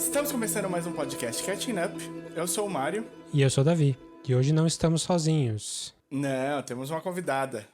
Estamos começando mais um podcast Catching Up. Eu sou o Mário. E eu sou o Davi. E hoje não estamos sozinhos. Não, temos uma convidada.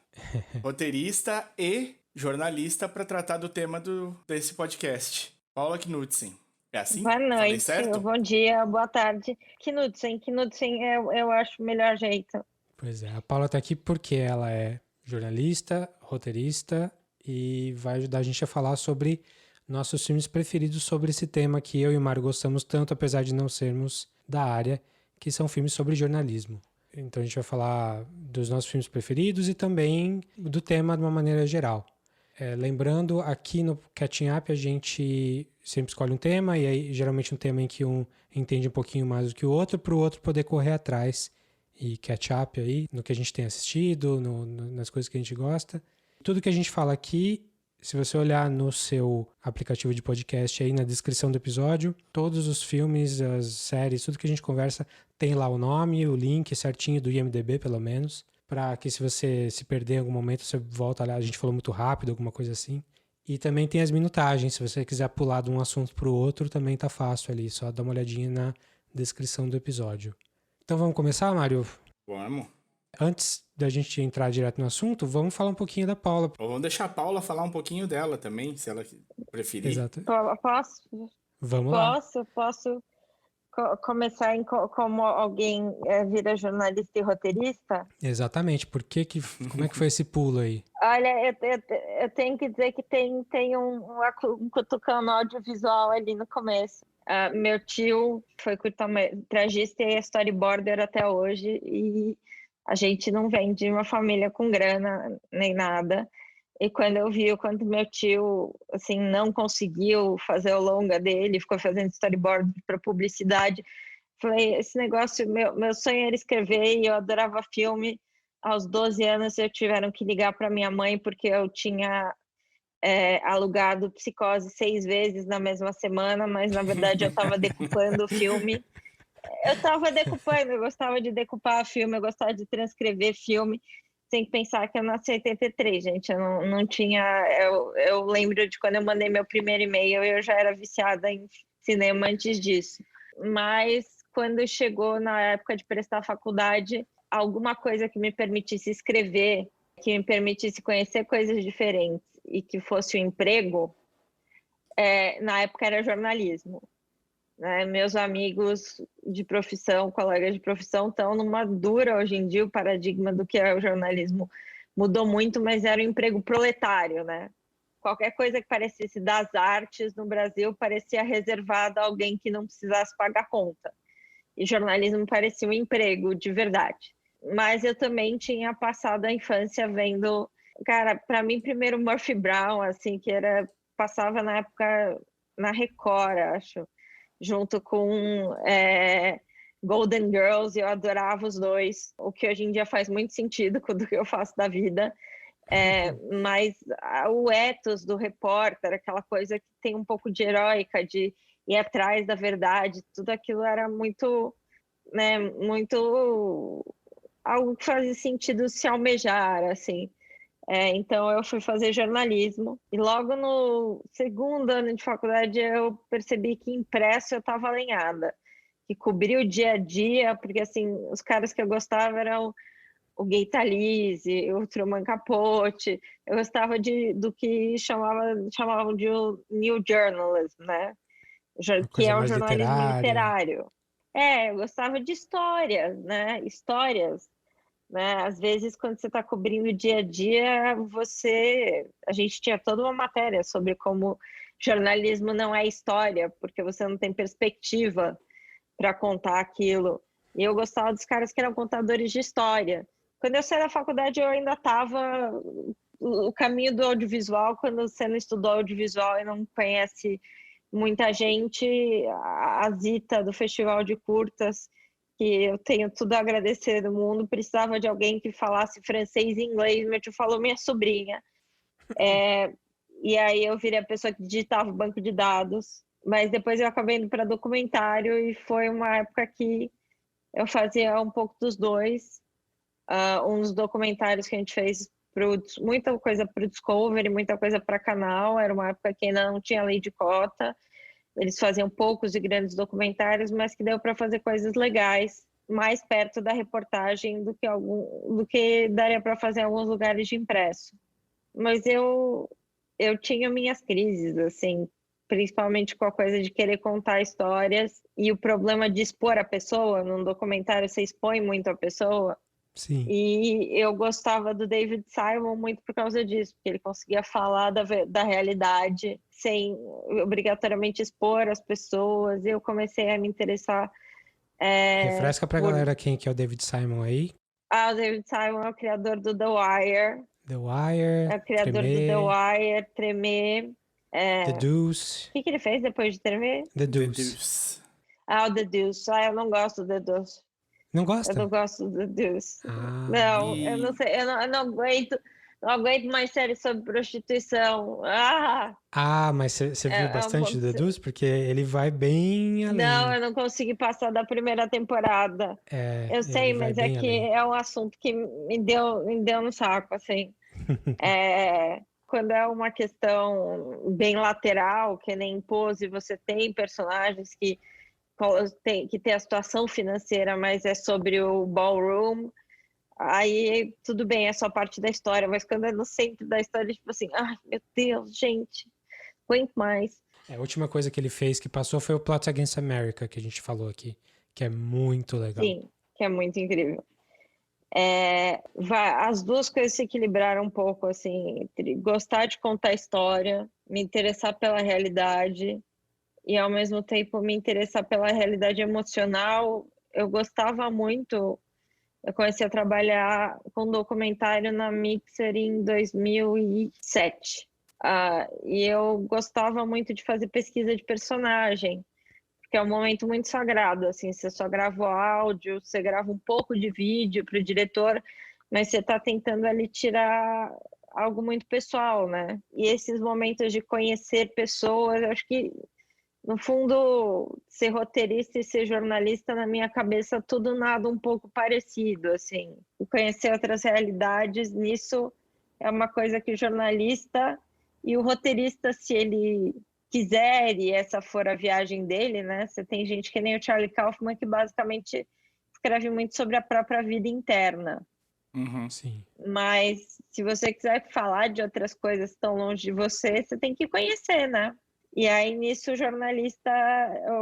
Roteirista e jornalista para tratar do tema desse podcast. Paula Knudsen. É assim? Boa Falei noite, certo? bom dia, boa tarde. Knudsen eu acho o melhor jeito. Pois é, a Paula tá aqui porque ela é jornalista, roteirista e vai ajudar a gente a falar sobre nossos filmes preferidos sobre esse tema que eu e o Mário gostamos tanto, apesar de não sermos da área, que são filmes sobre jornalismo. Então a gente vai falar dos nossos filmes preferidos e também do tema de uma maneira geral. Lembrando, aqui no Catching Up a gente sempre escolhe um tema, e aí geralmente um tema em que um entende um pouquinho mais do que o outro, para o outro poder correr atrás e catch up aí no que a gente tem assistido, nas coisas que a gente gosta. Tudo que a gente fala aqui, se você olhar no seu aplicativo de podcast aí na descrição do episódio, todos os filmes, as séries, tudo que a gente conversa tem lá o nome, o link certinho do IMDb pelo menos, para que se você se perder em algum momento, você volta lá, a gente falou muito rápido, alguma coisa assim. E também tem as minutagens, se você quiser pular de um assunto para o outro, também tá fácil ali, só dá uma olhadinha na descrição do episódio. Então vamos começar, Mário? Vamos. Antes da gente entrar direto no assunto, vamos falar um pouquinho da Paula. Ou vamos deixar a Paula falar um pouquinho dela também, se ela preferir. Exato. Posso? Vamos lá. Posso começar como alguém vira jornalista e roteirista? Exatamente. Como é que foi esse pulo aí? Olha, eu tenho que dizer que tem um cutucão no audiovisual ali no começo. Meu tio foi curta-metragista e é storyboarder até hoje, e a gente não vem de uma família com grana nem nada. E quando eu vi o quanto meu tio assim, não conseguiu fazer o longa dele, ficou fazendo storyboard para publicidade, falei, esse negócio, meu sonho era escrever e eu adorava filme. Aos 12 anos eu tiveram que ligar para minha mãe porque eu tinha alugado Psicose 6 vezes na mesma semana, mas na verdade eu estava decupando o filme. Eu estava decupando, eu gostava de decupar filme, eu gostava de transcrever filme. Tem que pensar que eu nasci em 83, gente, eu não tinha... Eu lembro de quando eu mandei meu primeiro e-mail, eu já era viciada em cinema antes disso. Mas quando chegou na época de prestar faculdade, alguma coisa que me permitisse escrever, que me permitisse conhecer coisas diferentes e que fosse um emprego, na época era jornalismo. Né? Meus amigos de profissão, colegas de profissão, estão numa dura hoje em dia. O paradigma do que é o jornalismo mudou muito, mas era um emprego proletário, né? Qualquer coisa que parecesse das artes no Brasil parecia reservado a alguém que não precisasse pagar conta. E jornalismo parecia um emprego de verdade. Mas eu também tinha passado a infância vendo... Cara, para mim, primeiro Murphy Brown, assim, que passava na época na Record, acho, junto com Golden Girls, e eu adorava os dois, o que hoje em dia faz muito sentido com o que eu faço da vida. Mas o ethos do repórter, aquela coisa que tem um pouco de heróica, de ir atrás da verdade, tudo aquilo era muito, né, muito algo que fazia sentido se almejar, assim. Então eu fui fazer jornalismo e logo no segundo ano de faculdade eu percebi que impresso eu estava alinhada, que cobrir o dia a dia, porque assim, os caras que eu gostava eram o Gay Talese, o Truman Capote, eu gostava do que chamavam de New Journalism, né? Que é o jornalismo literário. Eu gostava de histórias, né? Histórias. Né? Às vezes, quando você está cobrindo o dia a dia, a gente tinha toda uma matéria sobre como jornalismo não é história, porque você não tem perspectiva para contar aquilo. E eu gostava dos caras que eram contadores de história. Quando eu saí da faculdade, eu ainda estava o caminho do audiovisual. Quando você não estudou audiovisual e não conhece muita gente, a Zita do Festival de Curtas, que eu tenho tudo a agradecer do mundo, precisava de alguém que falasse francês e inglês. Meu tio falou minha sobrinha. E aí eu virei a pessoa que digitava o banco de dados, mas depois eu acabei indo para documentário e foi uma época que eu fazia um pouco dos dois. Uns documentários que a gente fez, muita coisa para o Discovery, muita coisa para canal, era uma época que ainda não tinha lei de cota. Eles faziam poucos e grandes documentários, mas que deu para fazer coisas legais, mais perto da reportagem do que daria para fazer em alguns lugares de impresso. Mas eu tinha minhas crises, assim, principalmente com a coisa de querer contar histórias e o problema de expor a pessoa. Num documentário você expõe muito a pessoa. Sim. E eu gostava do David Simon muito por causa disso, porque ele conseguia falar da realidade sem obrigatoriamente expor as pessoas. Eu comecei a me interessar. Refresca pra galera quem que é o David Simon aí. O David Simon é o criador do The Wire. The Wire, É o criador do The Wire, Tremer. The Deuce. O que ele fez depois de Tremer? The Deuce. O The Deuce. Eu não gosto do The Deuce. Não gosta? Eu não gosto do The Deuce. Não, eu não sei. Eu não aguento. Não aguento mais séries sobre prostituição. Mas você viu bastante do The Deuce? Porque ele vai bem além. Não, eu não consegui passar da primeira temporada. Eu sei, mas é que além. É um assunto que me deu no saco, assim. Quando é uma questão bem lateral, que nem Pose, você tem personagens que tem a situação financeira, mas é sobre o ballroom, aí tudo bem, é só parte da história, mas quando é no centro da história, tipo assim, ai meu Deus, gente, aguento mais. A última coisa que ele fez que passou foi o Plot Against America, que a gente falou aqui, que é muito legal. Sim, que é muito incrível. As duas coisas se equilibraram um pouco, assim, entre gostar de contar história, me interessar pela realidade e ao mesmo tempo me interessar pela realidade emocional. Eu gostava muito, eu comecei a trabalhar com documentário na Mixer em 2007, e eu gostava muito de fazer pesquisa de personagem, porque é um momento muito sagrado, assim, você só grava o áudio, você grava um pouco de vídeo para o diretor, mas você está tentando ali tirar algo muito pessoal, né? E esses momentos de conhecer pessoas, eu acho que no fundo, ser roteirista e ser jornalista, na minha cabeça, tudo nada um pouco parecido, assim. Conhecer outras realidades, nisso é uma coisa que o jornalista e o roteirista, se ele quiser, e essa for a viagem dele, né? Você tem gente que nem o Charlie Kaufman, que basicamente escreve muito sobre a própria vida interna. Uhum. Sim. Mas se você quiser falar de outras coisas tão longe de você, você tem que conhecer, né? E aí, nisso, o jornalista,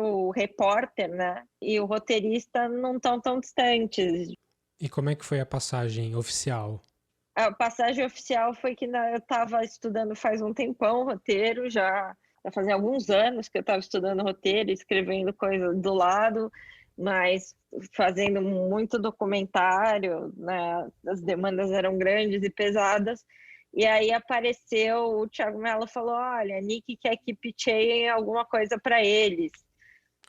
o repórter, né, e o roteirista não estão tão distantes. E como é que foi a passagem oficial? A passagem oficial foi que eu estava estudando faz um tempão roteiro, já fazia alguns anos que eu estava estudando roteiro, escrevendo coisa do lado, mas fazendo muito documentário, né, as demandas eram grandes e pesadas. E aí apareceu, o Thiago Mello falou, olha, a Nick quer que pitcheiem alguma coisa para eles.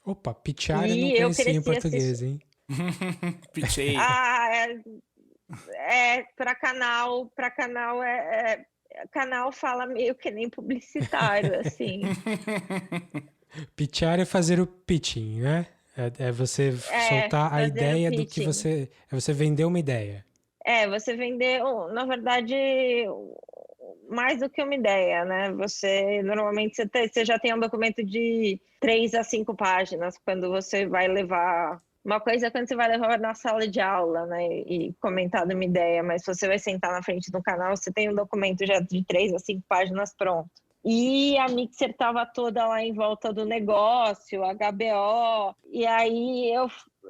Opa, pitchar eu não conhecia em português, hein? Pitchei. Para canal canal fala meio que nem publicitário, assim. Pitchar é fazer o pitching, né? É você soltar a ideia do que você... É você vender uma ideia. Você vender, na verdade, mais do que uma ideia, né? Normalmente você já tem um documento de 3 a 5 páginas quando você vai levar. Uma coisa é quando você vai levar na sala de aula, né? E comentar de uma ideia, mas se você vai sentar na frente do canal, você tem um documento já de 3 a 5 páginas pronto. E a Mixer estava toda lá em volta do negócio, HBO, e aí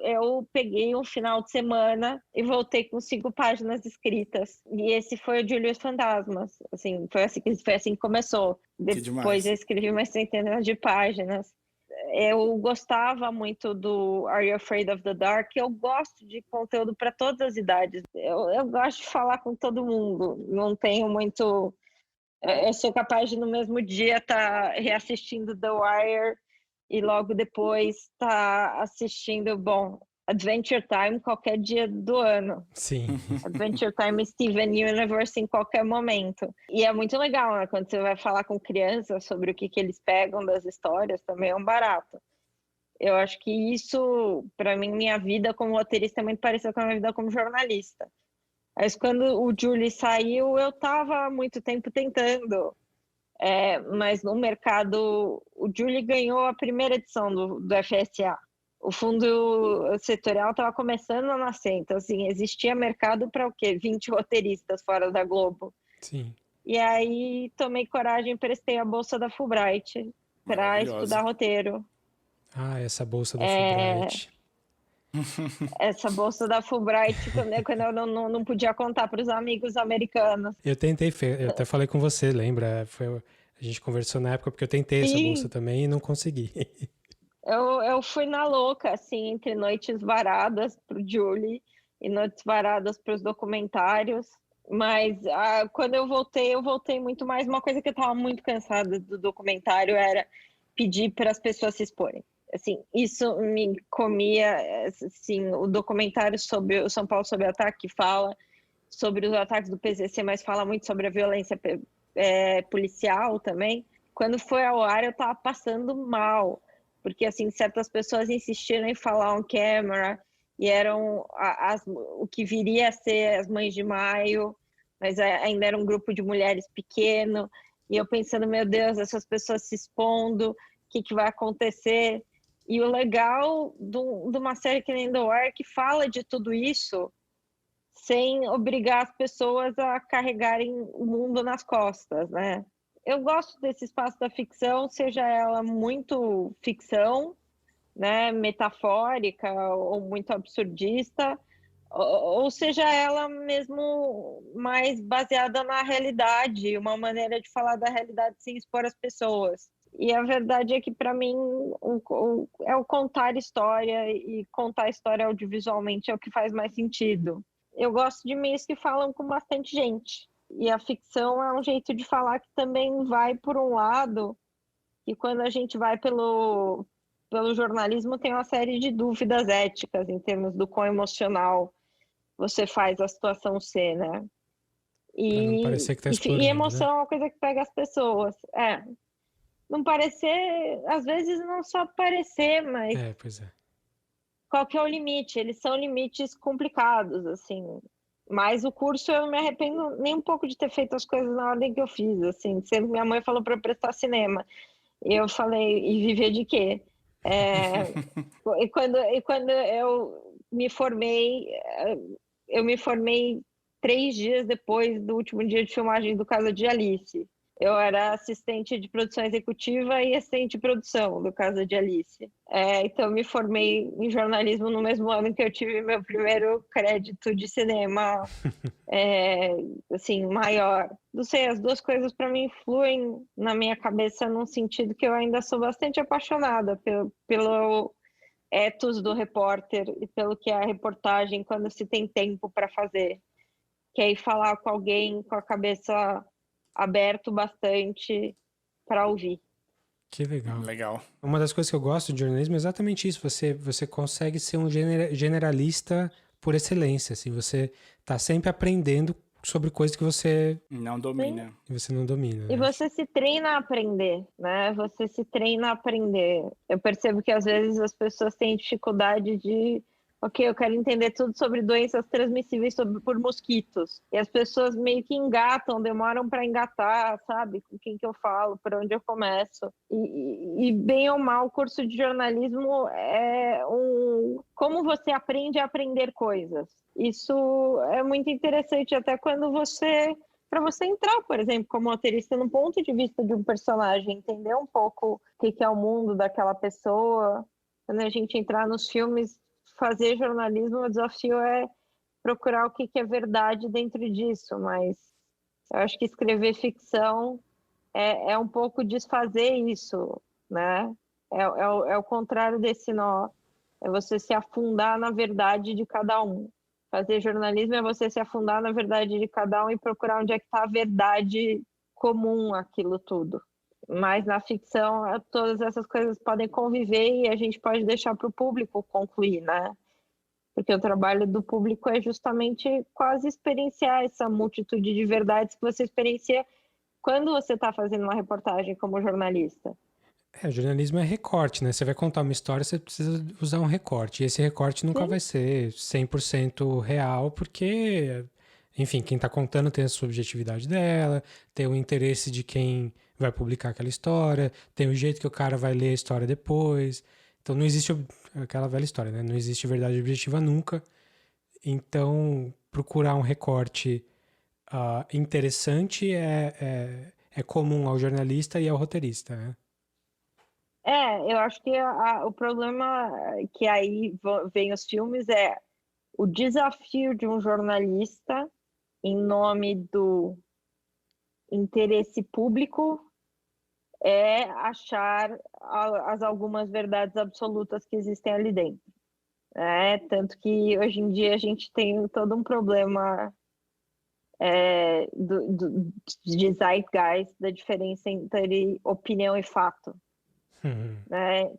eu peguei um final de semana e voltei com 5 páginas escritas. E esse foi o Júlio Fantasmas. Assim, foi assim que começou. Depois eu escrevi mais centenas de páginas. Eu gostava muito do Are You Afraid of the Dark? Eu gosto de conteúdo para todas as idades. Eu gosto de falar com todo mundo. Não tenho muito... Eu sou capaz de, no mesmo dia, estar reassistindo The Wire e logo depois estar assistindo, Adventure Time qualquer dia do ano. Sim. Adventure Time Steven Universe em qualquer momento. E é muito legal, né? Quando você vai falar com crianças sobre o que eles pegam das histórias, também é um barato. Eu acho que isso, para mim, minha vida como roteirista é muito parecida com a minha vida como jornalista. Mas quando o Julie saiu, eu estava há muito tempo tentando Mas no mercado, o Julie ganhou a primeira edição do FSA. O fundo setorial estava começando a nascer, então assim, existia mercado para o quê? 20 roteiristas fora da Globo. Sim. E aí tomei coragem e emprestei a bolsa da Fulbright para estudar roteiro. Essa bolsa da Fulbright. Essa bolsa da Fulbright, quando eu não podia contar para os amigos americanos. Eu tentei, eu até falei com você, lembra? A gente conversou na época porque eu tentei essa bolsa também e não consegui. Eu fui na louca, assim, entre noites varadas para o Julie e noites varadas para os documentários. Mas quando eu voltei muito mais. Uma coisa que eu estava muito cansada do documentário era pedir para as pessoas se exporem. Assim, isso me comia. Assim, o documentário sobre o São Paulo sob ataque fala sobre os ataques do PCC, mas fala muito sobre a violência policial também. Quando foi ao ar, eu estava passando mal, porque assim, certas pessoas insistiram em falar on camera e eram o que viria a ser as Mães de Maio, mas ainda era um grupo de mulheres pequeno, e eu pensando, meu Deus, essas pessoas se expondo, o que vai acontecer? E o legal de uma série que nem The Wire, que fala de tudo isso, sem obrigar as pessoas a carregarem o mundo nas costas, né? Eu gosto desse espaço da ficção, seja ela muito ficção, né, metafórica ou muito absurdista, ou seja ela mesmo mais baseada na realidade, uma maneira de falar da realidade sem expor as pessoas. E a verdade é que, para mim, é o contar história, e contar história audiovisualmente é o que faz mais sentido. Eu gosto de meios que falam com bastante gente. E a ficção é um jeito de falar que também vai por um lado, e quando a gente vai pelo jornalismo, tem uma série de dúvidas éticas em termos do quão emocional você faz a situação ser, né? Pra não parecer que tá explorando, e emoção, né? é uma coisa que pega as pessoas. Não parecer, às vezes não só parecer, mas Pois é. qual que é o limite? Eles são limites complicados, assim. Mas o curso, eu não me arrependo nem um pouco de ter feito as coisas na ordem que eu fiz, assim. Sempre minha mãe falou para eu prestar cinema. E eu falei, e viver de quê? E quando eu me formei 3 dias depois do último dia de filmagem do Casa de Alice. Eu era assistente de produção executiva e assistente de produção do Casa de Alice. Então, eu me formei em jornalismo no mesmo ano que eu tive meu primeiro crédito de cinema, assim, maior. Não sei, as duas coisas para mim fluem na minha cabeça num sentido que eu ainda sou bastante apaixonada pelo ethos do repórter e pelo que é a reportagem quando se tem tempo para fazer. Que é ir falar com alguém com a cabeça aberto bastante para ouvir. Que legal. Legal. Uma das coisas que eu gosto de jornalismo é exatamente isso. Você consegue ser um generalista por excelência. Assim, você tá sempre aprendendo sobre coisas que você não domina. E você não domina. E você se treina a aprender, né? Você se treina a aprender. Eu percebo que às vezes as pessoas têm dificuldade de eu quero entender tudo sobre doenças transmissíveis por mosquitos. E as pessoas meio que engatam, demoram para engatar, sabe? Com quem que eu falo, por onde eu começo. E bem ou mal, o curso de jornalismo é como você aprende a aprender coisas. Isso é muito interessante, até quando para você entrar, por exemplo, como roteirista, no ponto de vista de um personagem, entender um pouco o que é o mundo daquela pessoa. Quando a gente entrar nos filmes, fazer jornalismo, o desafio é procurar o que é verdade dentro disso, mas eu acho que escrever ficção é um pouco desfazer isso, né? É o contrário desse nó, é você se afundar na verdade de cada um. Fazer jornalismo é você se afundar na verdade de cada um e procurar onde é que está a verdade comum, aquilo tudo. Mas na ficção, todas essas coisas podem conviver e a gente pode deixar para o público concluir, né? Porque o trabalho do público é justamente quase experienciar essa multitude de verdades que você experiencia quando você está fazendo uma reportagem como jornalista. O jornalismo é recorte, né? Você vai contar uma história, você precisa usar um recorte. E esse recorte nunca vai ser 100% real, porque enfim, quem está contando tem a subjetividade dela, tem o interesse de quem vai publicar aquela história, tem o jeito que o cara vai ler a história depois. Então não existe aquela velha história, né? Não existe verdade objetiva nunca. Então procurar um recorte interessante é comum ao jornalista e ao roteirista, né? Eu acho que o problema que aí vem os filmes é o desafio de um jornalista em nome do interesse público é achar algumas verdades absolutas que existem ali dentro. Tanto que hoje em dia a gente tem todo um problema de zeitgeist, da diferença entre opinião e fato.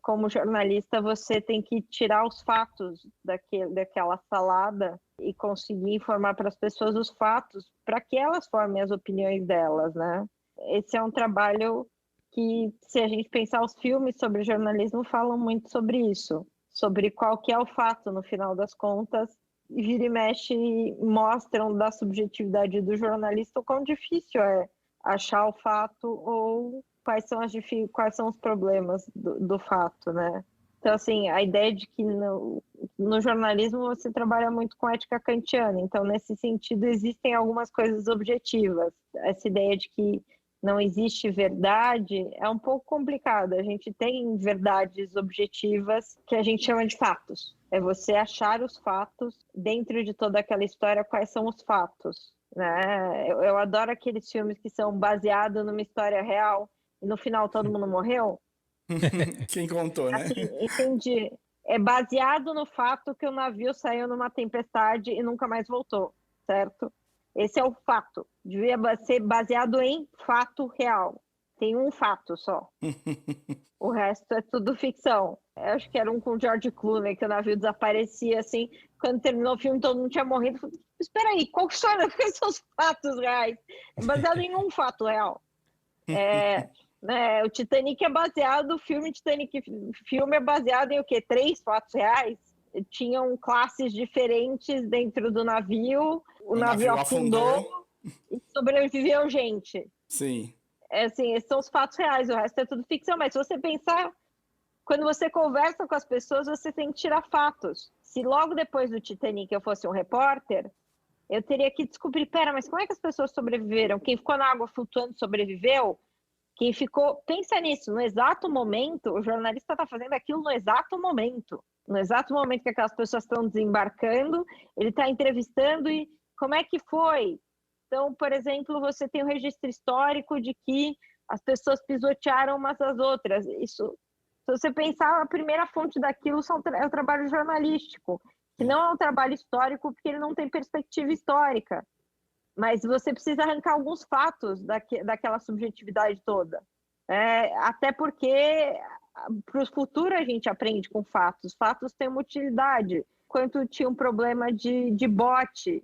Como jornalista, você tem que tirar os fatos daquela salada e conseguir informar para as pessoas os fatos para que elas formem as opiniões delas, né? Esse é um trabalho que, se a gente pensar, os filmes sobre jornalismo falam muito sobre isso, sobre qual que é o fato no final das contas, e vira e mexe mostram da subjetividade do jornalista o quão difícil é achar o fato ou quais são os problemas do fato, né? Então, assim, a ideia de que no jornalismo você trabalha muito com ética kantiana, então, nesse sentido, existem algumas coisas objetivas. Essa ideia de que não existe verdade é um pouco complicada. A gente tem verdades objetivas que a gente chama de fatos. É você achar os fatos dentro de toda aquela história, quais são os fatos, né? Eu adoro aqueles filmes que são baseados numa história real e no final todo mundo morreu. Quem contou, né? Assim, entendi. É baseado no fato que o navio saiu numa tempestade e nunca mais voltou, certo? Esse é o fato. Devia ser baseado em fato real. Tem um fato só. O resto é tudo ficção. Eu acho que era um com o George Clooney, que o navio desaparecia, assim. Quando terminou o filme, todo mundo tinha morrido. Falei, espera aí, quais são os fatos reais? É baseado em um fato real. O Titanic é baseado, o filme filme é baseado em o quê? 3 fatos reais? Tinham classes diferentes dentro do navio, o navio afundou e sobreviveu gente. Sim. Assim, esses são os fatos reais, o resto é tudo ficção, mas se você pensar, quando você conversa com as pessoas, você tem que tirar fatos. Se logo depois do Titanic eu fosse um repórter, eu teria que descobrir, mas como é que as pessoas sobreviveram? Quem ficou na água flutuando sobreviveu? Quem ficou... Pensa nisso, no exato momento, o jornalista está fazendo aquilo no exato momento. No exato momento que aquelas pessoas estão desembarcando, ele está entrevistando e como é que foi? Então, por exemplo, você tem um registro histórico de que as pessoas pisotearam umas às outras. Isso, se você pensar, a primeira fonte daquilo é o trabalho jornalístico, que não é um trabalho histórico porque ele não tem perspectiva histórica. Mas você precisa arrancar alguns fatos daquela subjetividade toda. Até porque para o futuro a gente aprende com fatos. Fatos têm uma utilidade. Quando tinha um problema de bot,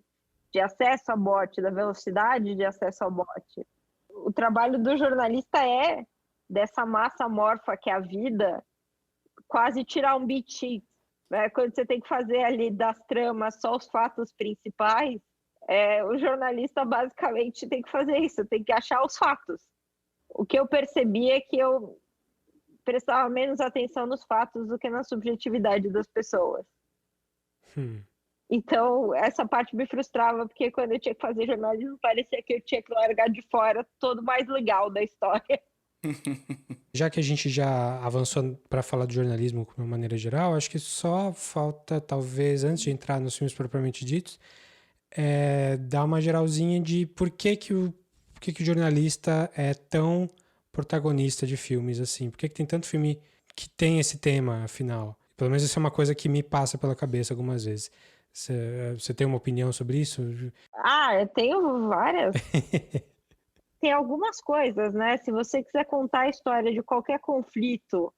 de acesso a bot, da velocidade de acesso ao bot. O trabalho do jornalista é, dessa massa amorfa que é a vida, quase tirar um beat sheet. Quando você tem que fazer ali das tramas só os fatos principais, o jornalista basicamente tem que fazer isso, tem que achar os fatos. O que eu percebi é que eu prestava menos atenção nos fatos do que na subjetividade das pessoas. Então, essa parte me frustrava, porque quando eu tinha que fazer jornalismo, parecia que eu tinha que largar de fora todo mais legal da história. Já que a gente já avançou para falar de jornalismo de uma maneira geral, acho que só falta, talvez, antes de entrar nos filmes propriamente ditos, dar uma geralzinha de por que o jornalista é tão protagonista de filmes assim. Por que tem tanto filme que tem esse tema, afinal? Pelo menos isso é uma coisa que me passa pela cabeça algumas vezes. Você tem uma opinião sobre isso? Eu tenho várias. Tem algumas coisas, né? Se você quiser contar a história de qualquer conflito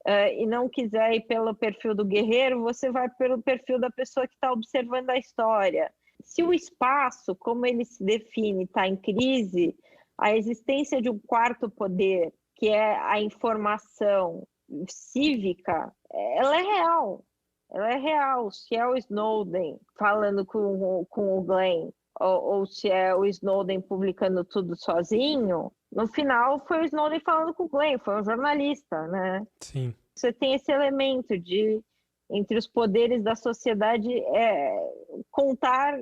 e não quiser ir pelo perfil do guerreiro, você vai pelo perfil da pessoa que está observando a história. Se o espaço, como ele se define, está em crise, a existência de um quarto poder, que é a informação cívica, ela é real. Ela é real. Se é o Snowden falando com o Glenn, ou se é o Snowden publicando tudo sozinho, no final foi o Snowden falando com o Glenn, foi um jornalista, né? Sim. Você tem esse elemento de, entre os poderes da sociedade, contar,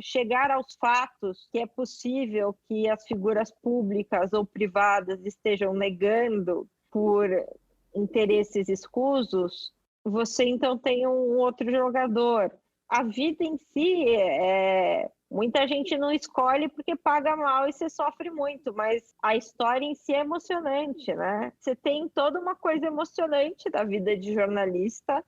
chegar aos fatos que é possível que as figuras públicas ou privadas estejam negando por interesses escusos. Você então tem um outro jogador. A vida em si, muita gente não escolhe porque paga mal e você sofre muito, mas a história em si é emocionante, né? Você tem toda uma coisa emocionante da vida de jornalista,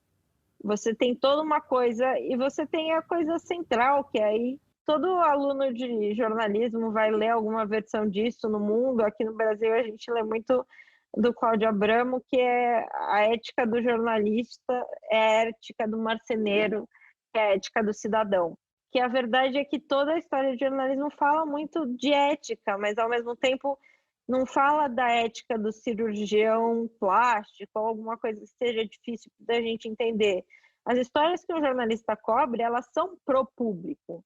você tem toda uma coisa, e você tem a coisa central, que aí todo aluno de jornalismo vai ler alguma versão disso no mundo. Aqui no Brasil a gente lê muito do Cláudio Abramo, que é a ética do jornalista, é a ética do marceneiro, que é a ética do cidadão. Que a verdade é que toda a história de jornalismo fala muito de ética, mas ao mesmo tempo não fala da ética do cirurgião plástico ou alguma coisa que seja difícil da gente entender. As histórias que um jornalista cobre, elas são pro público,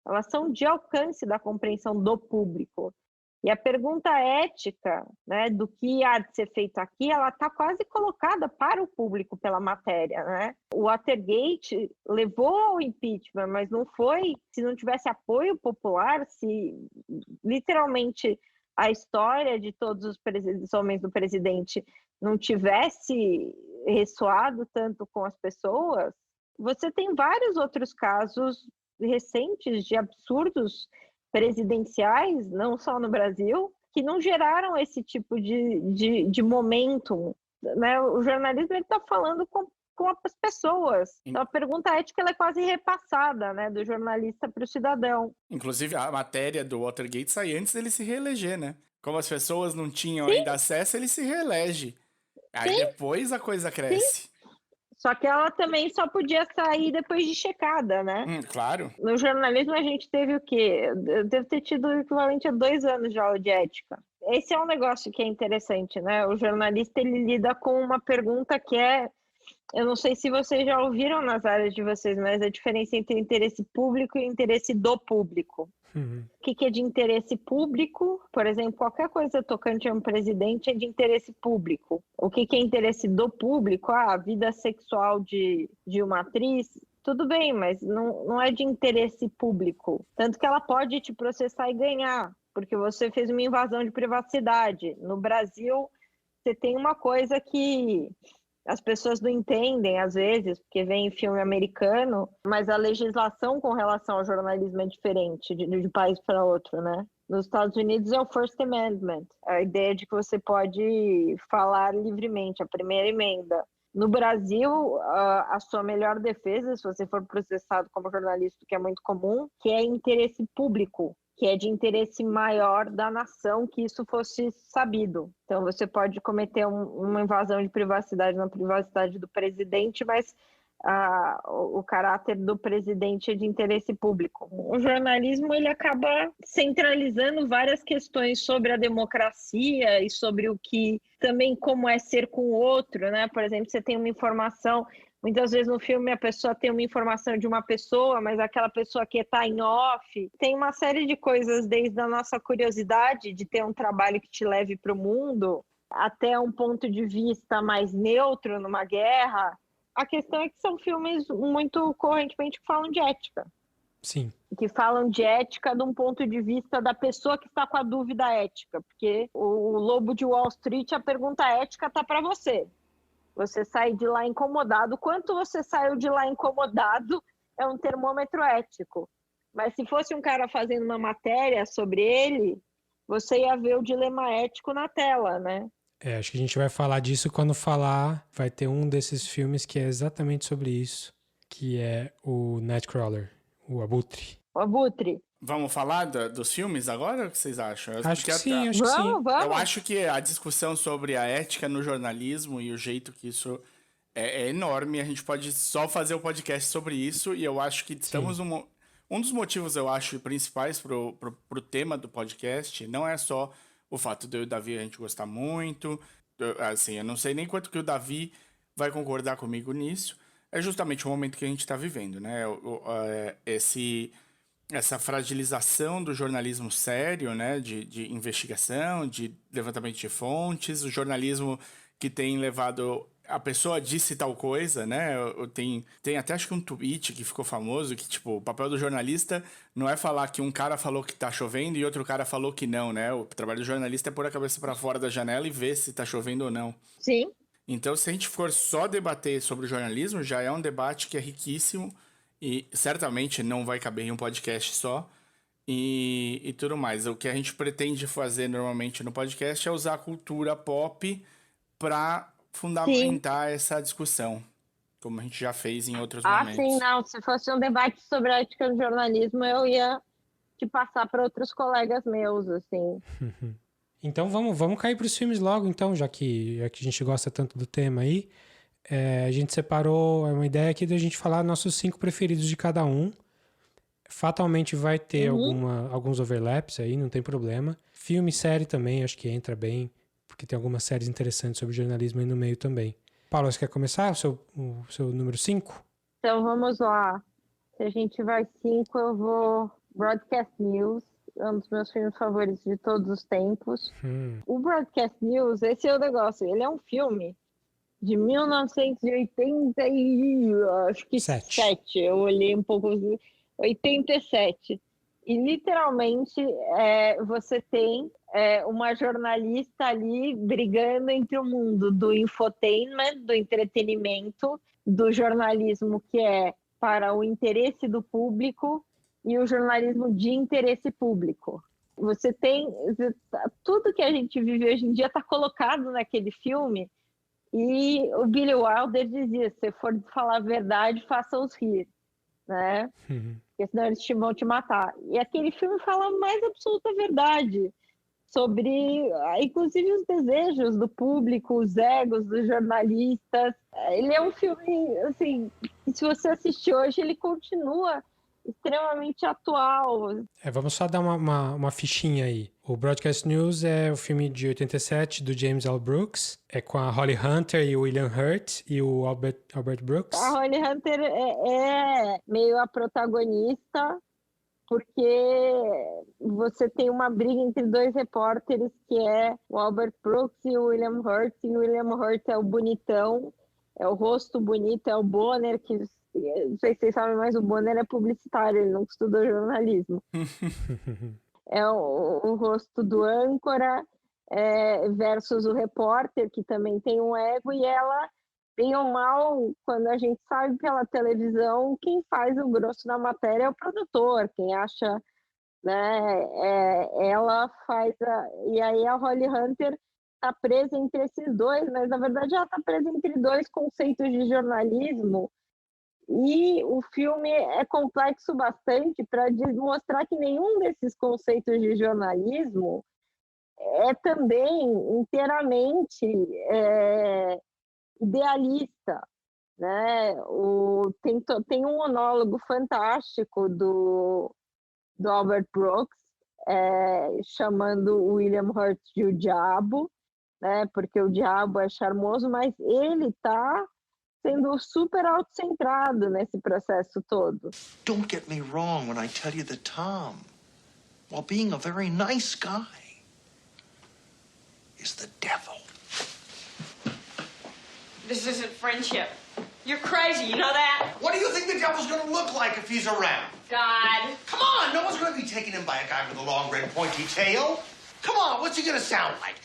elas são de alcance da compreensão do público. E a pergunta ética, né, do que há de ser feito aqui, ela está quase colocada para o público pela matéria, né? O Watergate levou ao impeachment, mas não foi, se não tivesse apoio popular, se literalmente a história de todos os homens do presidente não tivesse ressoado tanto com as pessoas, você tem vários outros casos recentes de absurdos presidenciais, não só no Brasil, que não geraram esse tipo de momentum, né? O jornalismo está falando com as pessoas. Então, a pergunta ética ela é quase repassada, né, do jornalista para o cidadão. Inclusive, a matéria do Watergate sai antes dele se reeleger, né? Como as pessoas não tinham Sim. ainda acesso, ele se reelege. Aí depois a coisa cresce. Sim. Só que ela também só podia sair depois de checada, né? Claro. No jornalismo a gente teve o quê? Eu devo ter tido o equivalente a 2 anos de aula de ética. Esse é um negócio que é interessante, né? O jornalista, ele lida com uma pergunta que é... Eu não sei se vocês já ouviram nas áreas de vocês, mas a diferença entre interesse público e interesse do público. O que é de interesse público? Por exemplo, qualquer coisa tocante a um presidente é de interesse público. O que é interesse do público? A vida sexual de uma atriz, tudo bem, mas não é de interesse público. Tanto que ela pode te processar e ganhar, porque você fez uma invasão de privacidade. No Brasil, você tem uma coisa que as pessoas não entendem, às vezes, porque vem filme americano, mas a legislação com relação ao jornalismo é diferente de país para outro, né? Nos Estados Unidos é o First Amendment, a ideia de que você pode falar livremente, a primeira emenda. No Brasil, a sua melhor defesa, se você for processado como jornalista, que é muito comum, que é interesse público, que é de interesse maior da nação que isso fosse sabido. Então, você pode cometer uma invasão de privacidade na privacidade do presidente, mas o caráter do presidente é de interesse público. O jornalismo ele acaba centralizando várias questões sobre a democracia e sobre o que também como é ser com o outro, né? Por exemplo, você tem uma informação... Muitas vezes no filme a pessoa tem uma informação de uma pessoa, mas aquela pessoa que está em off. Tem uma série de coisas, desde a nossa curiosidade de ter um trabalho que te leve para o mundo, até um ponto de vista mais neutro numa guerra. A questão é que são filmes muito correntemente que falam de ética. Sim. Que falam de ética de um ponto de vista da pessoa que está com a dúvida ética. Porque o Lobo de Wall Street, a pergunta ética está para você. Você sai de lá incomodado. Quanto você saiu de lá incomodado é um termômetro ético. Mas se fosse um cara fazendo uma matéria sobre ele, você ia ver o dilema ético na tela, né? Acho que a gente vai falar disso quando vai ter um desses filmes que é exatamente sobre isso, que é o Nightcrawler, o Abutre. O Abutre. Vamos falar dos filmes agora? O que vocês acham? Acho que sim. Vamos. Eu acho que a discussão sobre a ética no jornalismo e o jeito que isso é enorme. A gente pode só fazer o podcast sobre isso, e eu acho que estamos um dos motivos, eu acho, principais pro tema do podcast não é só o fato de eu e o Davi a gente gostar muito. Eu não sei nem quanto que o Davi vai concordar comigo nisso. É justamente o momento que a gente está vivendo, né? essa fragilização do jornalismo sério, né, de investigação, de levantamento de fontes, o jornalismo que tem levado a pessoa disse tal coisa, né? Tem até acho que um tweet que ficou famoso que, tipo, o papel do jornalista não é falar que um cara falou que tá chovendo e outro cara falou que não, né? O trabalho do jornalista é pôr a cabeça para fora da janela e ver se tá chovendo ou não. Sim. Então, se a gente for só debater sobre o jornalismo, já é um debate que é riquíssimo e certamente não vai caber em um podcast só e tudo mais. O que a gente pretende fazer normalmente no podcast é usar a cultura pop para Sim. fundamentar essa discussão, como a gente já fez em outros Sim, momentos. não. Se fosse um debate sobre a ética do jornalismo, eu ia te passar para outros colegas meus, assim. Então vamos cair para os filmes logo, então, já que a gente gosta tanto do tema aí. A gente separou uma ideia aqui da gente falar nossos 5 preferidos de cada um. Fatalmente vai ter alguns overlaps aí, não tem problema. Filme e série também, acho que entra bem, porque tem algumas séries interessantes sobre jornalismo aí no meio também. Paulo, você quer começar o seu número 5? Então vamos lá. Se a gente vai 5, eu vou Broadcast News, um dos meus filmes favoritos de todos os tempos. O Broadcast News, esse é o negócio, ele é um filme de 1980 e acho que 7. Eu olhei um pouco, 87. E literalmente você tem uma jornalista ali brigando entre o mundo do infotainment, do entretenimento, do jornalismo que é para o interesse do público e o jornalismo de interesse público. Você tem tudo que a gente vive hoje em dia está colocado naquele filme. E o Billy Wilder dizia: se for falar a verdade, faça-os rir, né? Porque senão eles vão te matar. E aquele filme fala a mais absoluta verdade sobre, inclusive, os desejos do público, os egos dos jornalistas. Ele é um filme, assim, se você assistir hoje, ele continua extremamente atual. Vamos só dar uma fichinha aí. O Broadcast News é o filme de 87 do James L. Brooks. É com a Holly Hunter e o William Hurt e o Albert Brooks. A Holly Hunter é meio a protagonista, porque você tem uma briga entre dois repórteres, que é o Albert Brooks e o William Hurt. E o William Hurt é o bonitão, é o rosto bonito, é o Bonner, que não sei se vocês sabem, mas o Bonner é publicitário, ele não estudou jornalismo. É o rosto do âncora versus o repórter, que também tem um ego, e ela, bem ou mal, quando a gente sabe pela televisão, quem faz o grosso da matéria é o produtor, quem acha, né, ela faz e aí a Holly Hunter está presa entre esses dois, mas na verdade ela está presa entre dois conceitos de jornalismo. E o filme é complexo bastante para mostrar que nenhum desses conceitos de jornalismo é também inteiramente idealista, né? Tem um monólogo fantástico do Albert Brooks chamando o William Hurt de o diabo, né? Porque o diabo é charmoso, mas ele está sendo super autocentrado nesse processo todo. Don't get me wrong when I tell you that Tom, while being a very nice guy, is the devil. This isn't friendship. You're crazy, you know that? What do you think the devil's gonna look like if he's around? God. Come on, no one's gonna be taken in by a guy with a long red pointy tail. Come on, what's he gonna sound like?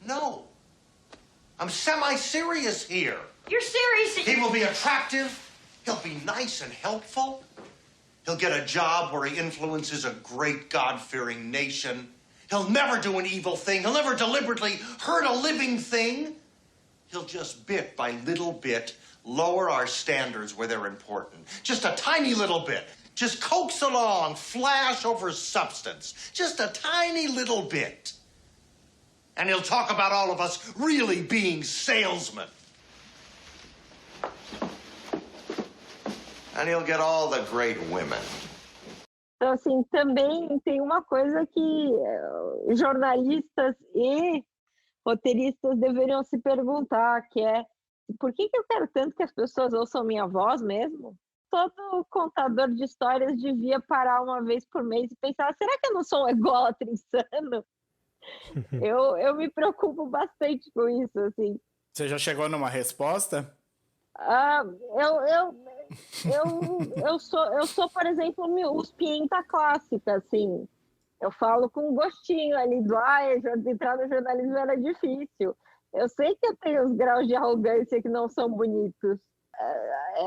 No. I'm semi-serious here. You're serious? He will be attractive. He'll be nice and helpful. He'll get a job where he influences a great God-fearing nation. He'll never do an evil thing. He'll never deliberately hurt a living thing. He'll just bit by little bit lower our standards where they're important. Just a tiny little bit. Just coax along, flash over substance. Just a tiny little bit. And he'll talk about all of us really being salesmen. And he'll get all the great women. Então, assim, também tem uma coisa que jornalistas e roteiristas deveriam se perguntar, que é: por que eu quero tanto que as pessoas ouçam minha voz mesmo? todo contador de histórias devia parar uma vez por mês e pensar, será que eu não sou um ególatra insano? Eu me preocupo bastante com isso, assim. Você já chegou numa resposta? Eu sou, por exemplo, os pienta clássica, assim. Eu falo com gostinho ali do entrar no jornalismo era difícil. Eu sei que eu tenho os graus de arrogância que não são bonitos.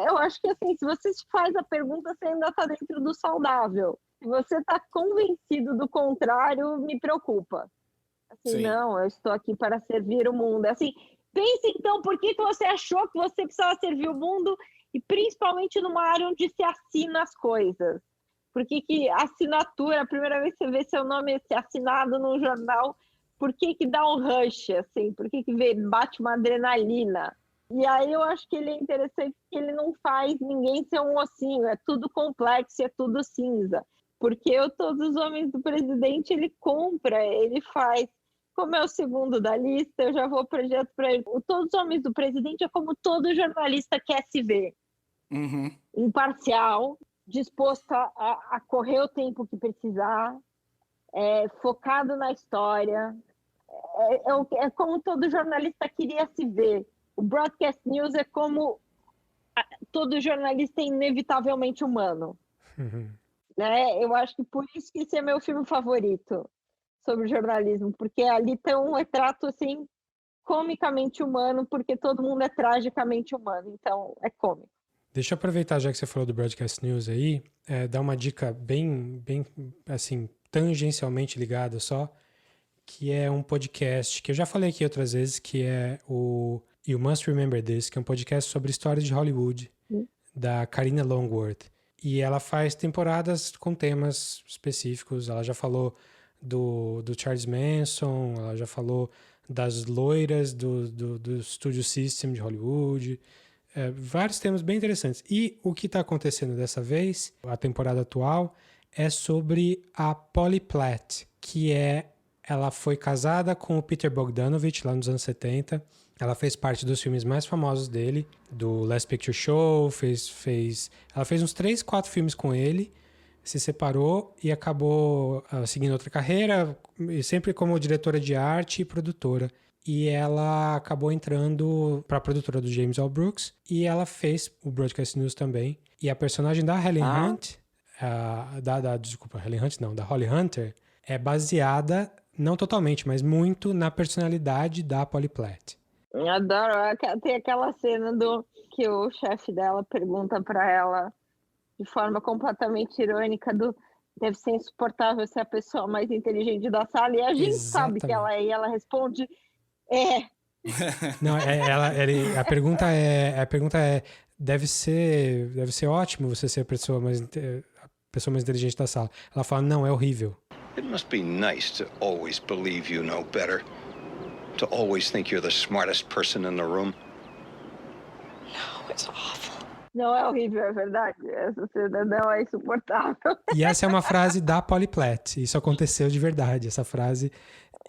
Eu acho que, assim, se você faz a pergunta, você ainda está dentro do saudável. Se você está convencido do contrário, me preocupa. Assim, não, eu estou aqui para servir o mundo. Assim, pense, então, por que você achou que você precisava servir o mundo e principalmente numa área onde se assina as coisas? Por que assinatura, a primeira vez que você vê seu nome assinado num jornal, por que dá um rush, assim? Por que bate uma adrenalina? E aí eu acho que ele é interessante porque ele não faz ninguém ser um ossinho, é tudo complexo, é tudo cinza. Porque Todos os Homens do Presidente, ele compra, ele faz. Como é o segundo da lista, eu já vou projeto para ele. O Todos os Homens do Presidente é como todo jornalista quer se ver. Imparcial, disposto a correr o tempo que precisar, focado na história. É como todo jornalista queria se ver. O Broadcast News é como todo jornalista é inevitavelmente humano. Né? Eu acho que por isso que esse é meu filme favorito sobre jornalismo, porque ali tem um retrato assim comicamente humano, porque todo mundo é tragicamente humano, então é cômico. Deixa eu aproveitar, já que você falou do Broadcast News aí, dar uma dica bem, assim, tangencialmente ligada só, que é um podcast que eu já falei aqui outras vezes, que é o You Must Remember This, que é um podcast sobre histórias de Hollywood, da Karina Longworth. E ela faz temporadas com temas específicos. Ela já falou do Charles Manson, ela já falou das loiras do Studio System de Hollywood. Vários temas bem interessantes. E o que está acontecendo dessa vez, a temporada atual, é sobre a Polly Platt, ela foi casada com o Peter Bogdanovich lá nos anos 70. Ela fez parte dos filmes mais famosos dele, do Last Picture Show, ela fez uns 3, 4 filmes com ele, se separou e acabou seguindo outra carreira, sempre como diretora de arte e produtora. E ela acabou entrando para a produtora do James L. Brooks e ela fez o Broadcast News também. E a personagem da Helen Hunt, da Holly Hunter, é baseada, não totalmente, mas muito na personalidade da Polly Platt. Eu adoro, tem aquela cena que o chefe dela pergunta para ela de forma completamente irônica deve ser insuportável ser a pessoa mais inteligente da sala, e a gente sabe que ela é, e ela responde Não, a pergunta é deve ser ótimo você ser a pessoa mais inteligente da sala. Ela fala, não, é horrível. It must be nice to always believe you know better. To always think you're the smartest person in the room. No, it's awful. Não é horrível, é verdade. Essa cena não é insuportável. E essa é uma frase da Polly Platt. Isso aconteceu de verdade, essa frase.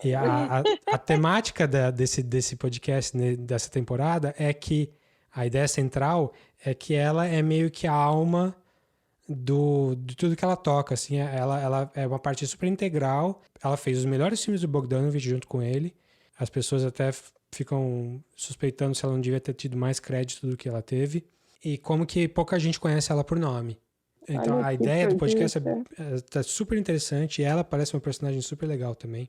E a temática desse podcast, né, dessa temporada, é que a ideia central é que ela é meio que a alma de tudo que ela toca. Assim, ela é uma parte super integral. Ela fez os melhores filmes do Bogdanovich junto com ele. As pessoas até ficam suspeitando se ela não devia ter tido mais crédito do que ela teve. E como que pouca gente conhece ela por nome. Então, a ideia do podcast tá super interessante. E ela parece uma personagem super legal também.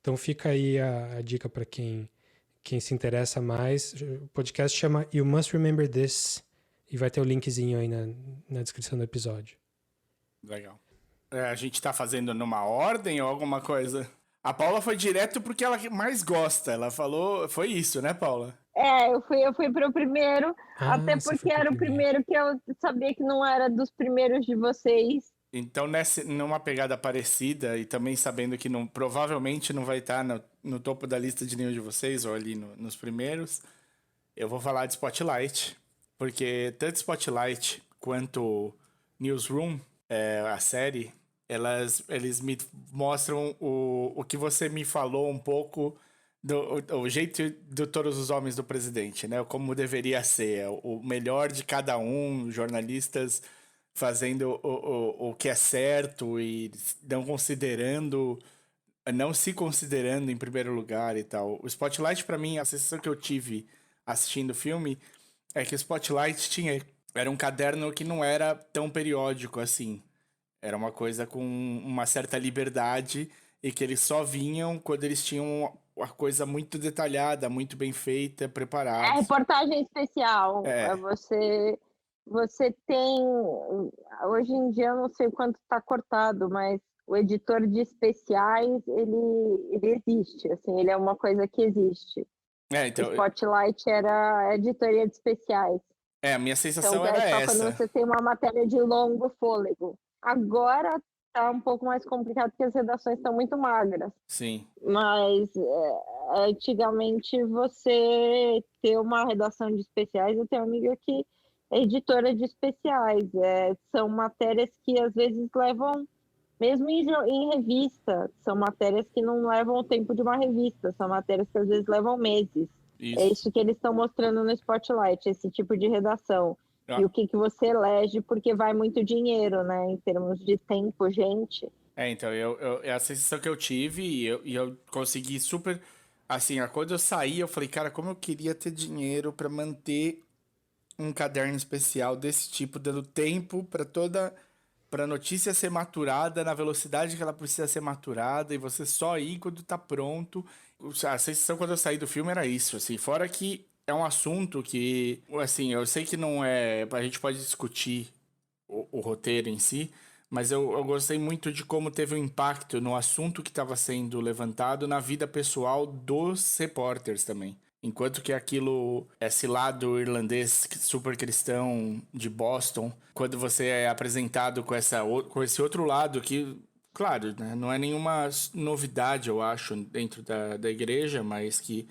Então, fica aí a dica para quem se interessa mais. O podcast chama You Must Remember This. E vai ter o linkzinho aí na descrição do episódio. Legal. A gente tá fazendo numa ordem ou alguma coisa? A Paula foi direto porque ela mais gosta. Ela falou... Foi isso, né, Paula? Eu fui pro primeiro, até porque era o primeiro que eu sabia que não era dos primeiros de vocês. Então, numa pegada parecida, e também sabendo que provavelmente não vai estar no topo da lista de nenhum de vocês, ou ali nos primeiros, eu vou falar de Spotlight. Porque tanto Spotlight quanto Newsroom, a série, eles me mostram o que você me falou um pouco o jeito de todos os homens do presidente, né? Como deveria ser, o melhor de cada um, jornalistas fazendo o que é certo e não se considerando em primeiro lugar e tal. O Spotlight, pra mim, a sensação que eu tive assistindo o filme é que o Spotlight era um caderno que não era tão periódico assim. Era uma coisa com uma certa liberdade e que eles só vinham quando eles tinham uma coisa muito detalhada, muito bem feita, É preparados. reportagem especial. É. Você tem. Hoje em dia eu não sei quanto está cortado, mas o editor de especiais, ele existe, assim, ele é uma coisa que existe. Então, O Spotlight era a editoria de especiais. a minha sensação Então, era só essa. quando você tem uma matéria de longo fôlego. Agora tá um pouco mais complicado porque as redações estão muito magras. Sim. Mas antigamente você ter uma redação de especiais, eu tenho uma amiga que é editora de especiais. São matérias que às vezes levam, mesmo em revista, são matérias que não levam o tempo de uma revista, são matérias que às vezes levam meses. Isso. É isso que eles estão mostrando no Spotlight, esse tipo de redação. E o que você elege, porque vai muito dinheiro, né? Em termos de tempo, gente. Então, é a sensação que eu tive e eu consegui super... Assim, quando eu saí, eu falei, cara, como eu queria ter dinheiro pra manter um caderno especial desse tipo, dando tempo pra notícia ser maturada na velocidade que ela precisa ser maturada e você só ir quando tá pronto. A sensação quando eu saí do filme era isso, assim, fora que é um assunto que, assim, eu sei que não é... A gente pode discutir o roteiro em si, mas eu gostei muito de como teve um impacto no assunto que estava sendo levantado na vida pessoal dos repórteres também. Enquanto que esse lado irlandês super cristão de Boston, quando você é apresentado com esse outro lado que, claro, né, não é nenhuma novidade, eu acho, dentro da igreja, mas que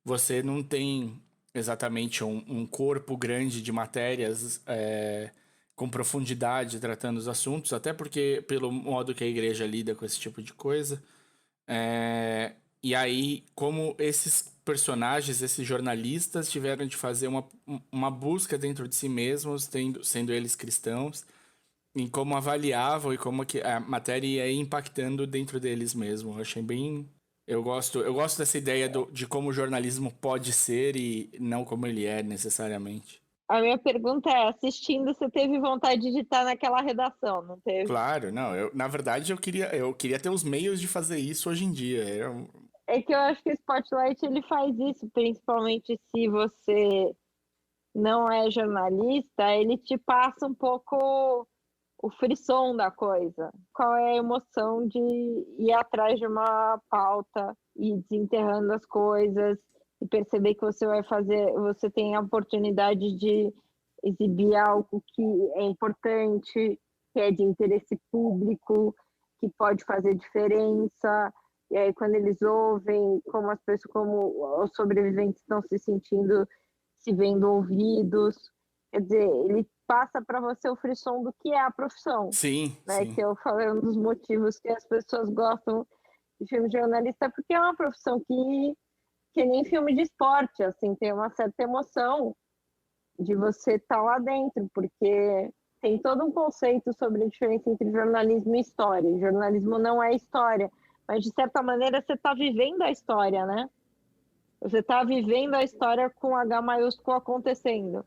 você não tem exatamente um corpo grande de matérias com profundidade tratando os assuntos, até porque pelo modo que a igreja lida com esse tipo de coisa. E aí, como esses personagens, esses jornalistas tiveram de fazer uma busca dentro de si mesmos, sendo eles cristãos, em como avaliavam e como que a matéria ia impactando dentro deles mesmo. Eu achei bem... Eu gosto dessa ideia de como o jornalismo pode ser e não como ele é necessariamente. A minha pergunta é, assistindo, você teve vontade de estar naquela redação, não teve? Claro, não. Na verdade, eu queria ter os meios de fazer isso hoje em dia. É que eu acho que o Spotlight ele faz isso, principalmente se você não é jornalista, ele te passa um pouco o frisson da coisa. Qual é a emoção de ir atrás de uma pauta e desenterrando as coisas e perceber que você tem a oportunidade de exibir algo que é importante, que é de interesse público, que pode fazer diferença. E aí, quando eles ouvem como as pessoas, como os sobreviventes estão se vendo ouvidos, quer dizer, ele passa para você o frisson do que é a profissão. Sim, né? sim. Que eu falei, um dos motivos que as pessoas gostam de filme de jornalista, porque é uma profissão que nem filme de esporte, assim, tem uma certa emoção de você estar lá dentro, porque tem todo um conceito sobre a diferença entre jornalismo e história. O jornalismo não é história, mas de certa maneira você está vivendo a história, né? Você está vivendo a história com H maiúsculo acontecendo.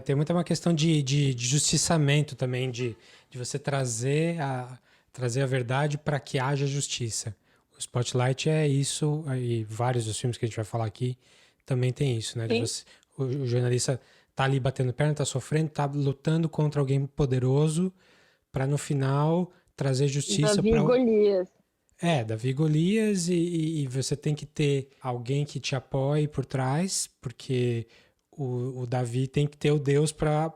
Tem muita uma questão de justiçamento também, de você trazer a verdade para que haja justiça. O Spotlight é isso, e vários dos filmes que a gente vai falar aqui também tem isso, né? O jornalista tá ali batendo perna, tá sofrendo, tá lutando contra alguém poderoso para no final trazer justiça para Golias. Davi e Golias, e você tem que ter alguém que te apoie por trás, porque o Davi tem que ter o Deus para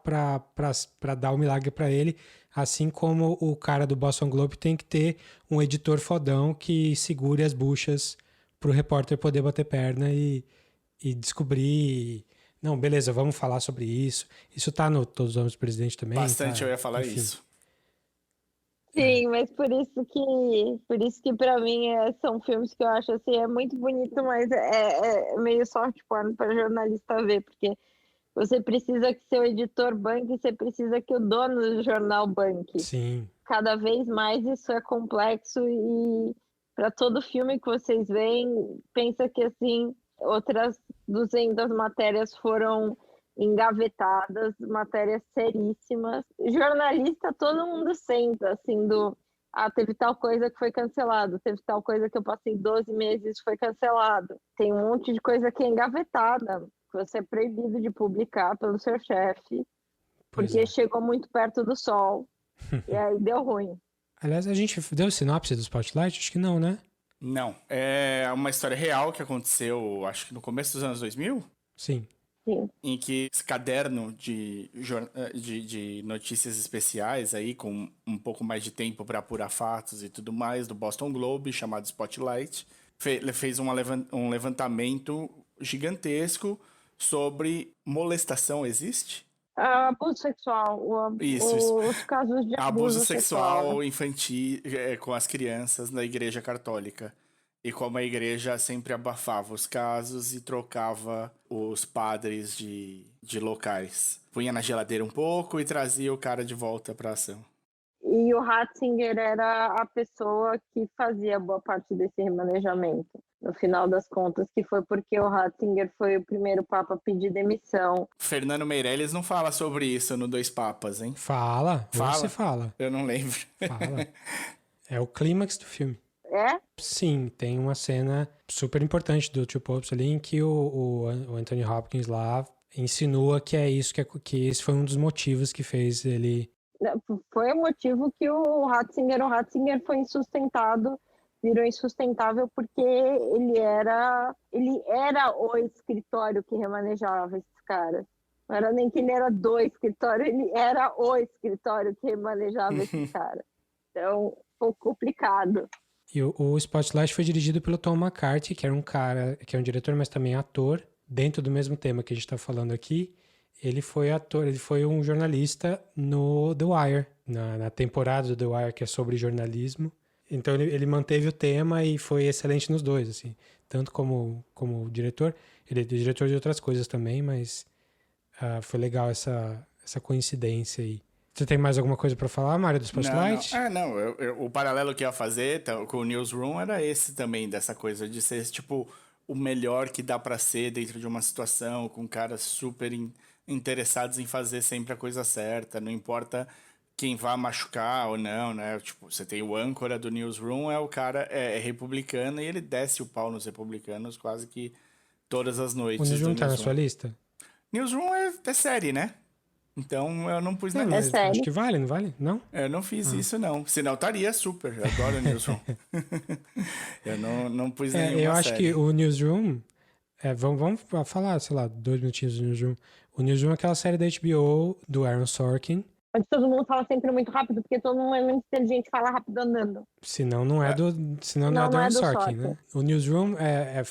dar o milagre para ele, assim como o cara do Boston Globe tem que ter um editor fodão que segure as buchas pro repórter poder bater perna e descobrir... Não, beleza, vamos falar sobre isso. Isso tá no Todos os Homens do Presidente também. Bastante, tá, eu ia falar enfim. isso. Sim, mas por isso que para mim são filmes que eu acho assim, é muito bonito, mas é meio soft porn para jornalista ver, porque você precisa que seu editor banque, você precisa que o dono do jornal banque. Sim. Cada vez mais isso é complexo e para todo filme que vocês veem, pensa que assim, outras 200 matérias foram engavetadas, matérias seríssimas. Jornalista, todo mundo senta assim teve tal coisa que foi cancelado, teve tal coisa que eu passei 12 meses foi cancelado. Tem um monte de coisa que é engavetada, que você é proibido de publicar pelo seu chefe, Pois porque é. chegou muito perto do sol. E aí deu ruim. Aliás, a gente deu sinopse do Spotlight? Acho que não, né? Não, é uma história real que aconteceu, acho que no começo dos anos 2000, Sim. Sim. em que esse caderno de notícias especiais aí, com um pouco mais de tempo para apurar fatos e tudo mais, do Boston Globe, chamado Spotlight, fez um levantamento gigantesco sobre molestação. Existe? Abuso sexual, Isso. os casos de Abuso abuso sexual infantil com as crianças na Igreja Católica. E como a igreja sempre abafava os casos e trocava os padres de locais. Punha na geladeira um pouco e trazia o cara de volta pra ação. E o Ratzinger era a pessoa que fazia boa parte desse remanejamento. No final das contas, que foi porque o Ratzinger foi o primeiro papa a pedir demissão. Fernando Meirelles não fala sobre isso no Dois Papas, hein? Fala. Fala? Você fala. Eu não lembro. Fala. É o clímax do filme. É? Sim, tem uma cena super importante do Two Popes ali em que o Anthony Hopkins lá insinua que é isso, que esse foi um dos motivos que fez ele... Foi o motivo que o Ratzinger foi virou insustentável porque ele era o escritório que remanejava esses caras. Não era nem que ele era do escritório, ele era o escritório que remanejava esses caras. Então, foi complicado. E o Spotlight foi dirigido pelo Tom McCarthy, que era um cara, que é um diretor, mas também ator, dentro do mesmo tema que a gente está falando aqui. Ele foi ator, ele foi um jornalista no The Wire, na temporada do The Wire, que é sobre jornalismo. Então ele manteve o tema e foi excelente nos dois, assim. Tanto como diretor, ele é diretor de outras coisas também, mas foi legal essa coincidência aí. Você tem mais alguma coisa pra falar, Mário, do Spotlight? Não. O paralelo que eu ia fazer com o Newsroom era esse também, dessa coisa de ser, tipo, o melhor que dá pra ser dentro de uma situação, com caras super interessados em fazer sempre a coisa certa, não importa quem vá machucar ou não, né? Tipo, você tem o âncora do Newsroom, o cara é republicano e ele desce o pau nos republicanos quase que todas as noites. O Newsroom tá na sua lista? Newsroom é série, né? Então eu não pus na Mas lista. acho que vale, não vale? Não? Eu não fiz isso, não. Senão estaria super. Eu adoro o Newsroom. Eu não pus nenhuma série. Eu acho que o Newsroom... vamos falar, sei lá, 2 minutinhos do Newsroom. O Newsroom é aquela série da HBO, do Aaron Sorkin. Onde todo mundo fala sempre muito rápido, porque todo mundo é muito inteligente e fala rápido andando. Senão não é do Aaron Sorkin, né? O Newsroom é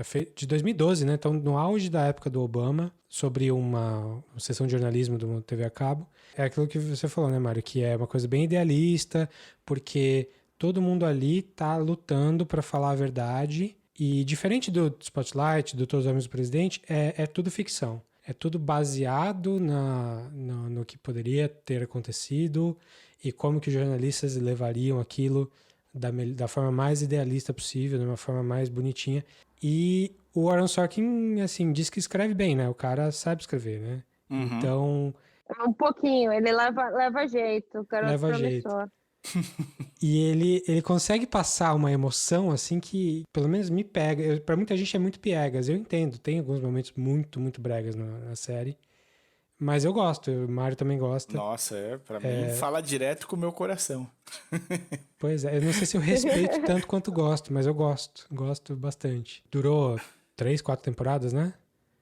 feito de 2012, né? Então, no auge da época do Obama, sobre uma sessão de jornalismo do TV a cabo. É aquilo que você falou, né, Mário? Que é uma coisa bem idealista, porque todo mundo ali tá lutando para falar a verdade. E diferente do Spotlight, do Todos os Homens do Presidente, é tudo ficção. É tudo baseado no que poderia ter acontecido e como que os jornalistas levariam aquilo da forma mais idealista possível, de uma forma mais bonitinha. E o Aaron Sorkin, assim, diz que escreve bem, né? O cara sabe escrever, né? Uhum. Então... Um pouquinho, ele leva jeito, o cara leva jeito. E ele consegue passar uma emoção, assim, que pelo menos me pega. Pra muita gente é muito piegas, eu entendo. Tem alguns momentos muito, muito bregas na série. Mas eu gosto, o Mário também gosta. Nossa, pra mim fala direto com o meu coração. Pois é, eu não sei se eu respeito tanto quanto gosto, mas eu gosto bastante. Durou 3, 4 temporadas, né?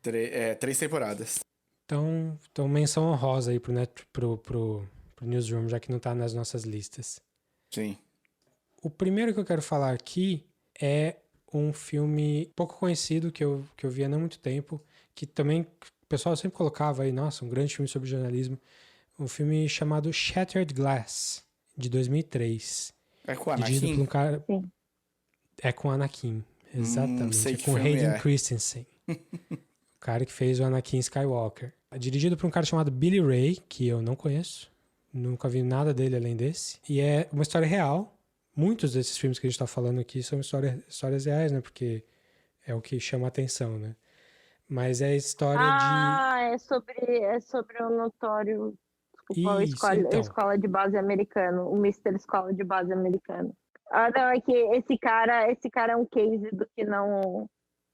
3 temporadas. Então menção honrosa aí pro Newsroom, já que não tá nas nossas listas. Sim. O primeiro que eu quero falar aqui é um filme pouco conhecido que eu vi há não muito tempo, que também o pessoal sempre colocava aí, nossa, um grande filme sobre jornalismo. Um filme chamado Shattered Glass. de 2003. É com o Dirigido por Anakin? um cara... Sim. É com Anakin, exatamente. sei É que com filme Hayden é. Christensen. O cara que fez o Anakin Skywalker. É dirigido por um cara chamado Billy Ray, que eu não conheço. Nunca vi nada dele além desse. E é uma história real. Muitos desses filmes que a gente tá falando aqui são histórias reais, né? Porque é o que chama a atenção, né? Mas é a história É sobre o notório, desculpa, Isso, a então. escola de base americano, o Mister Escola de Base americano. Não, é que esse cara é um case do que não...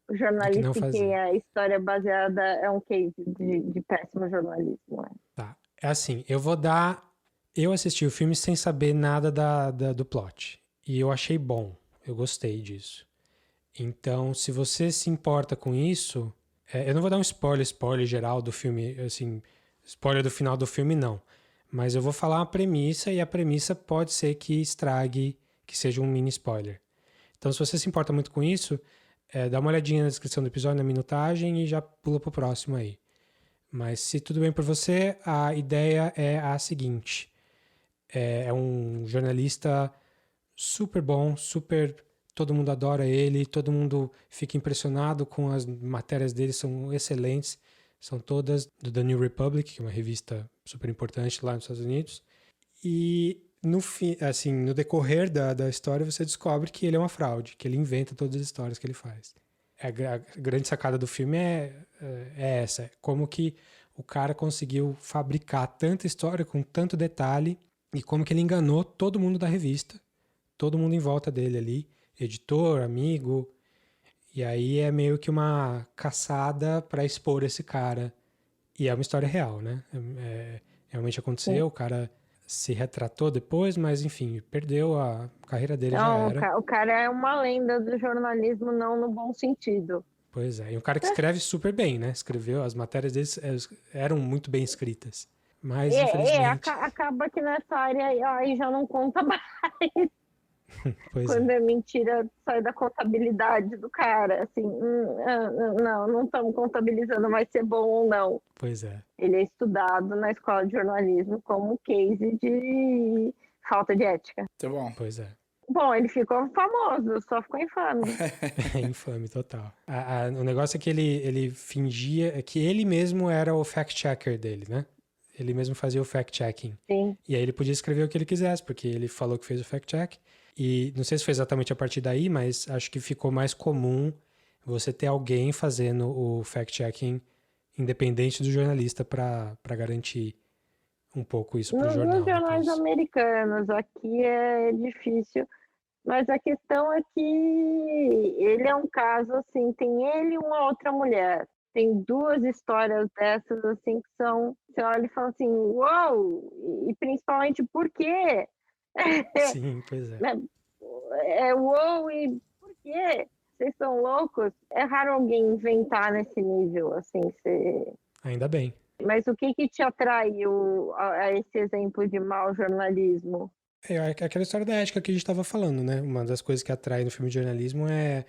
O jornalista que fazer. a história baseada é um case de péssimo jornalismo. Tá. É assim, eu assisti o filme sem saber nada do plot. E eu achei bom. Eu gostei disso. Então, se você se importa com isso... eu não vou dar um spoiler geral do filme, assim... Spoiler do final do filme, não. Mas eu vou falar uma premissa, e a premissa pode ser que estrague, que seja um mini spoiler. Então, se você se importa muito com isso, dá uma olhadinha na descrição do episódio, na minutagem, e já pula pro próximo aí. Mas se tudo bem por você, a ideia é a seguinte. É um jornalista super bom, todo mundo adora ele, todo mundo fica impressionado com as matérias dele, são excelentes. São todas do The New Republic, que é uma revista super importante lá nos Estados Unidos. E no decorrer da história, você descobre que ele é uma fraude, que ele inventa todas as histórias que ele faz. A grande sacada do filme é essa, como que o cara conseguiu fabricar tanta história com tanto detalhe e como que ele enganou todo mundo da revista, todo mundo em volta dele ali, editor, amigo, e aí é meio que uma caçada para expor esse cara. E é uma história real, né? Realmente aconteceu, Sim. o cara se retratou depois, mas enfim, perdeu a carreira dele, já Não, era. o cara é uma lenda do jornalismo, não no bom sentido. Pois é, e um cara que escreve super bem, né? Escreveu, as matérias dele eram muito bem escritas. Mas, infelizmente... Acaba que nessa área aí já não conta mais. Pois Quando é mentira, sai da contabilidade do cara. Assim, não estamos contabilizando vai ser bom ou não. Pois é. Ele é estudado na escola de jornalismo como case de falta de ética. Tá bom. Pois é. Bom, ele ficou famoso, só ficou infame. É infame, total. O negócio é que ele fingia que ele mesmo era o fact-checker dele, né? Ele mesmo fazia o fact-checking. Sim. E aí ele podia escrever o que ele quisesse, porque ele falou que fez o fact-check. E não sei se foi exatamente a partir daí, mas acho que ficou mais comum você ter alguém fazendo o fact-checking independente do jornalista para garantir um pouco isso para o jornal. Nos jornais americanos, aqui é difícil. Mas a questão é que ele é um caso, assim, tem ele e uma outra mulher. Tem duas histórias dessas, assim, que são... Você olha e fala assim, uou! E principalmente por quê? Sim, pois é. Uou, e por quê? Vocês são loucos? É raro alguém inventar nesse nível, assim, Ainda bem. Mas o que te atraiu a esse exemplo de mau jornalismo? É aquela história da ética que a gente estava falando, né? Uma das coisas que atrai no filme de jornalismo é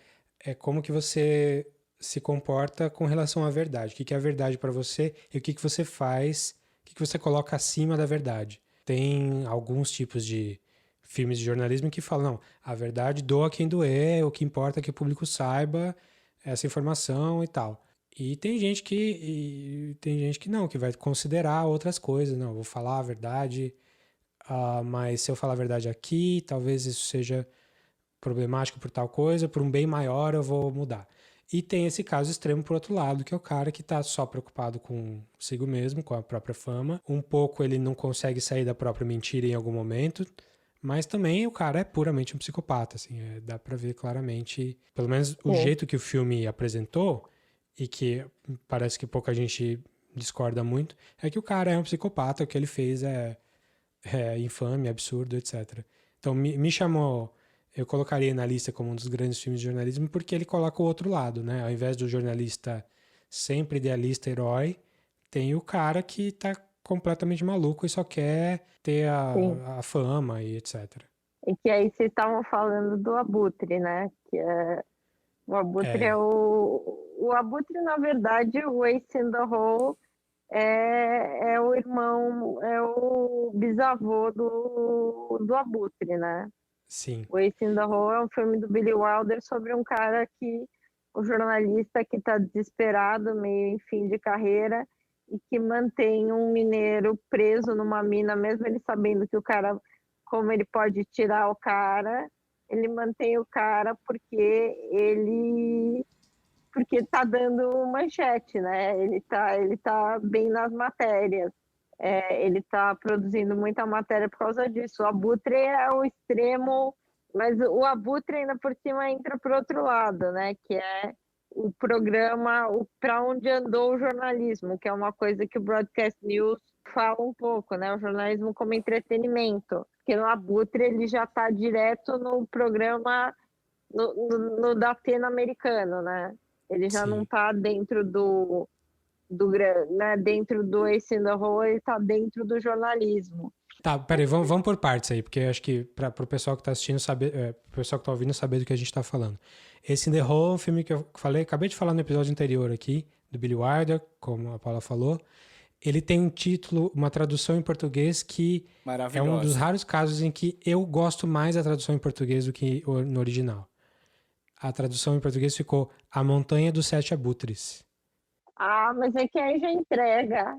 como que você se comporta com relação à verdade. O que é a verdade para você e o que você faz, o que você coloca acima da verdade. Tem alguns tipos de filmes de jornalismo que falam, não, a verdade doa quem doer, o que importa é que o público saiba essa informação e tal. E tem gente que não, que vai considerar outras coisas. Não, eu vou falar a verdade, mas se eu falar a verdade aqui, talvez isso seja problemático por tal coisa, por um bem maior eu vou mudar. E tem esse caso extremo por outro lado, que é o cara que tá só preocupado consigo mesmo, com a própria fama. Um pouco ele não consegue sair da própria mentira em algum momento, mas também o cara é puramente um psicopata, assim, dá pra ver claramente, pelo menos o jeito que o filme apresentou, e que parece que pouca gente discorda muito, é que o cara é um psicopata, o que ele fez é infame, absurdo, etc. Então me chamou, eu colocaria na lista como um dos grandes filmes de jornalismo, porque ele coloca o outro lado, né? Ao invés do jornalista sempre idealista, herói, tem o cara que tá completamente maluco e só quer ter a fama e etc. E que aí vocês estavam falando do Abutre, né? O Abutre é o Abutre, na verdade, o Ace in the Hole é o irmão, é o bisavô do Abutre, né? Sim. O Ace in the Hole é um filme do Billy Wilder sobre um cara o jornalista que está desesperado, meio em fim de carreira, e que mantém um mineiro preso numa mina, mesmo ele sabendo que o cara, como ele pode tirar o cara, ele mantém o cara porque tá dando manchete, né? Ele tá bem nas matérias. Ele tá produzindo muita matéria por causa disso. O Abutre é o extremo, mas o Abutre ainda por cima entra para outro lado, né? Que é o programa, para onde andou o jornalismo, que é uma coisa que o Broadcast News fala um pouco, né? O jornalismo como entretenimento. Porque no Abutre ele já está direto no programa no da Atena americano, né? Ele já não está dentro né, dentro do Ace in the Hole, ele está dentro do jornalismo. Tá, peraí, vamos por partes aí, porque eu acho que para o pessoal que está assistindo saber, pro pessoal que está ouvindo saber do que a gente está falando. Ace in the Hole é um filme que eu falei, acabei de falar no episódio anterior aqui, do Billy Wilder, como a Paula falou. Ele tem um título, uma tradução em português que é um dos raros casos em que eu gosto mais da tradução em português do que no original. A tradução em português ficou A Montanha dos Sete Abutres. Ah, mas é que aí já entrega.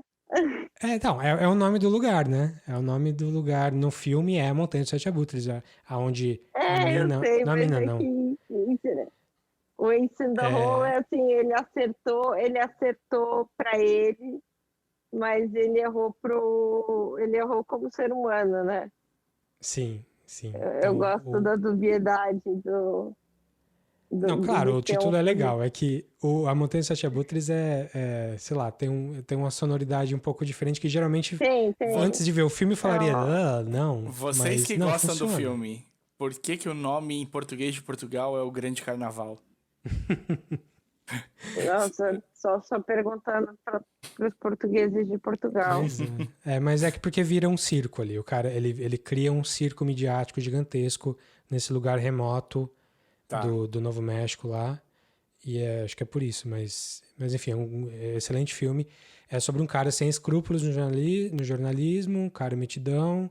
Então, é o nome do lugar, né? É o nome do lugar. No filme é a Montanha dos Sete Abutres, aonde a mina... Eu sei, não a mina, mas não. Mentira. O Ace in the Hole é assim, ele acertou para ele, mas ele errou como ser humano, né? Sim. Eu gosto da dubiedade Não, claro, o título é legal. É que A Montanha dos Sete Abutres sei lá, tem uma sonoridade um pouco diferente que geralmente, antes de ver o filme, eu falaria, não. Vocês que gostam funciona. do filme, por que o nome em português de Portugal é o Grande Carnaval? Nossa, só perguntando para os portugueses de Portugal. Mas é que porque vira um circo ali. O cara, ele cria um circo midiático gigantesco nesse lugar remoto do Novo México lá. E acho que é por isso. Mas enfim, é um excelente filme. É sobre um cara sem escrúpulos no jornalismo, um cara metidão,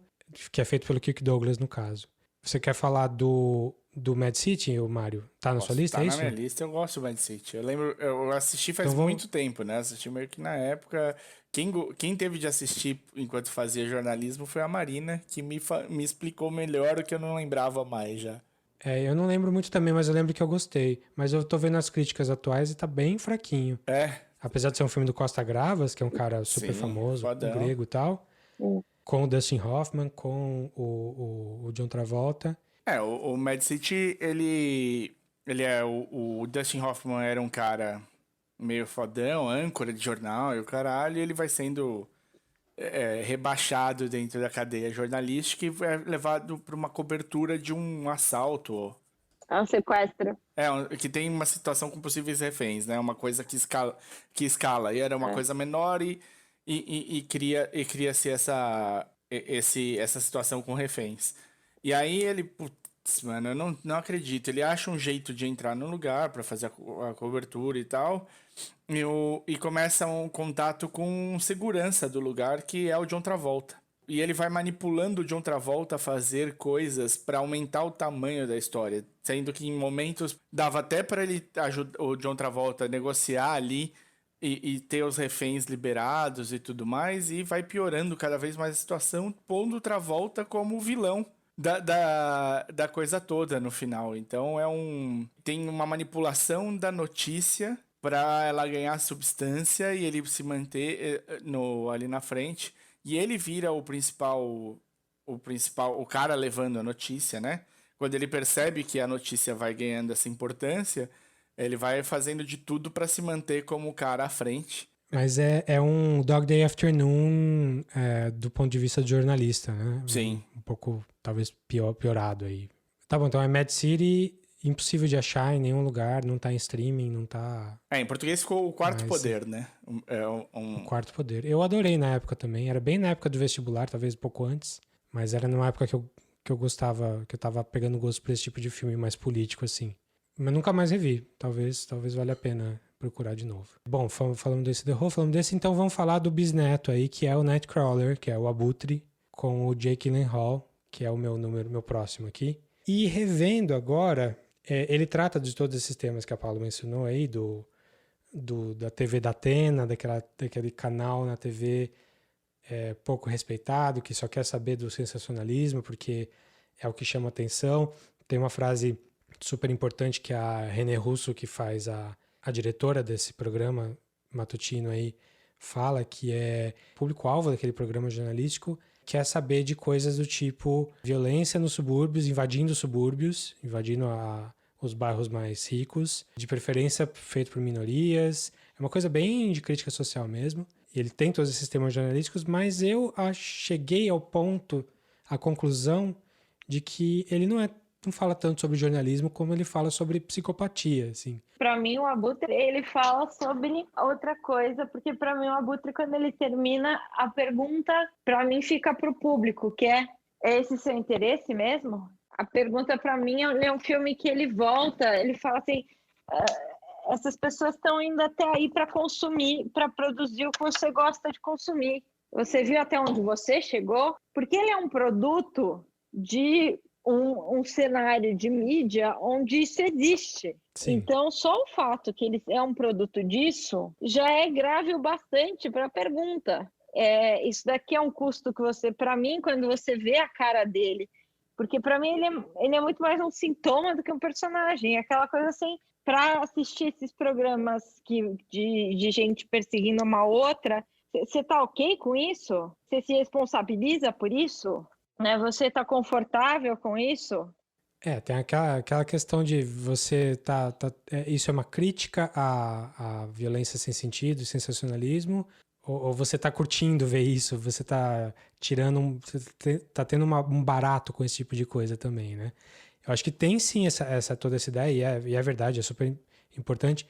que é feito pelo Kirk Douglas, no caso. Você quer falar do Mad City, Mário? Tá na sua lista, é isso? Tá na minha lista, eu gosto do Mad City. Eu lembro, eu assisti faz muito tempo, né? Assisti meio que na época. Quem teve de assistir enquanto fazia jornalismo foi a Marina, que me explicou melhor o que eu não lembrava mais já. Eu não lembro muito também, mas eu lembro que eu gostei. Mas eu tô vendo as críticas atuais e tá bem fraquinho. Apesar de ser um filme do Costa Gravas, que é um cara super famoso, um grego e tal. Com o Dustin Hoffman, com o John Travolta. O Mad City, ele é... O Dustin Hoffman era um cara meio fodão, âncora de jornal e o caralho, e ele vai sendo rebaixado dentro da cadeia jornalística e é levado para uma cobertura de um assalto. É um sequestro. Que tem uma situação com possíveis reféns, né? Uma coisa que escala. E era uma coisa menor e cria-se essa situação com reféns. E aí ele, putz, mano, eu não acredito. Ele acha um jeito de entrar no lugar para fazer a cobertura e tal. E começa um contato com segurança do lugar, que é o John Travolta. E ele vai manipulando o John Travolta a fazer coisas para aumentar o tamanho da história. Sendo que em momentos dava até para ele ajudar o John Travolta a negociar ali e ter os reféns liberados e tudo mais. E vai piorando cada vez mais a situação, pondo o Travolta como vilão da coisa toda no final. Então tem uma manipulação da notícia para ela ganhar substância e ele se manter ali na frente. E ele vira o cara levando a notícia, né? Quando ele percebe que a notícia vai ganhando essa importância, ele vai fazendo de tudo para se manter como o cara à frente. Mas é um Dog Day Afternoon do ponto de vista de jornalista, né? Sim. Um pouco, talvez, piorado aí. Tá bom, então é Mad City, impossível de achar em nenhum lugar, não tá em streaming, não tá... Em português ficou O Quarto Poder, né? O Quarto Poder. Eu adorei na época também, era bem na época do vestibular, talvez um pouco antes, mas era numa época que eu gostava, que eu tava pegando gosto por esse tipo de filme mais político, assim. Mas nunca mais revi, talvez valha a pena procurar de novo. Bom, falando desse The Who, falando desse, então vamos falar do bisneto aí, que é o Nightcrawler, que é o Abutre, com o Jake Gyllenhaal, que é o meu próximo aqui. E revendo agora, ele trata de todos esses temas que a Paula mencionou aí, da TV da Atena, daquele canal na TV pouco respeitado, que só quer saber do sensacionalismo, porque é o que chama atenção. Tem uma frase super importante que a René Russo, que faz a diretora desse programa matutino aí, fala, que é público-alvo daquele programa jornalístico, quer saber de coisas do tipo violência nos subúrbios, invadindo os bairros mais ricos, de preferência feito por minorias. É uma coisa bem de crítica social mesmo. E ele tem todos esses temas jornalísticos, mas eu cheguei à conclusão de que ele não fala tanto sobre jornalismo como ele fala sobre psicopatia, assim. Para mim, o Abutre, ele fala sobre outra coisa, porque para mim o Abutre, quando ele termina, a pergunta, para mim, fica para o público, que é esse seu interesse mesmo? A pergunta, para mim, é um filme que ele volta, ele fala assim, essas pessoas estão indo até aí para consumir, para produzir o que você gosta de consumir. Você viu até onde você chegou? Porque ele é um produto de um cenário de mídia onde isso existe. Sim. Então, só o fato que ele é um produto disso já é grave o bastante para a pergunta. Isso daqui é um custo que você, para mim, quando você vê a cara dele, porque para mim ele é muito mais um sintoma do que um personagem. É aquela coisa assim, para assistir esses programas de gente perseguindo uma outra, você tá ok com isso? Você se responsabiliza por isso? Né? Você está confortável com isso? Tem aquela questão de você isso é uma crítica à violência sem sentido, sensacionalismo, ou você está curtindo ver isso, você está tá tendo um barato com esse tipo de coisa também, né? Eu acho que tem sim toda essa ideia, e é verdade, é super importante,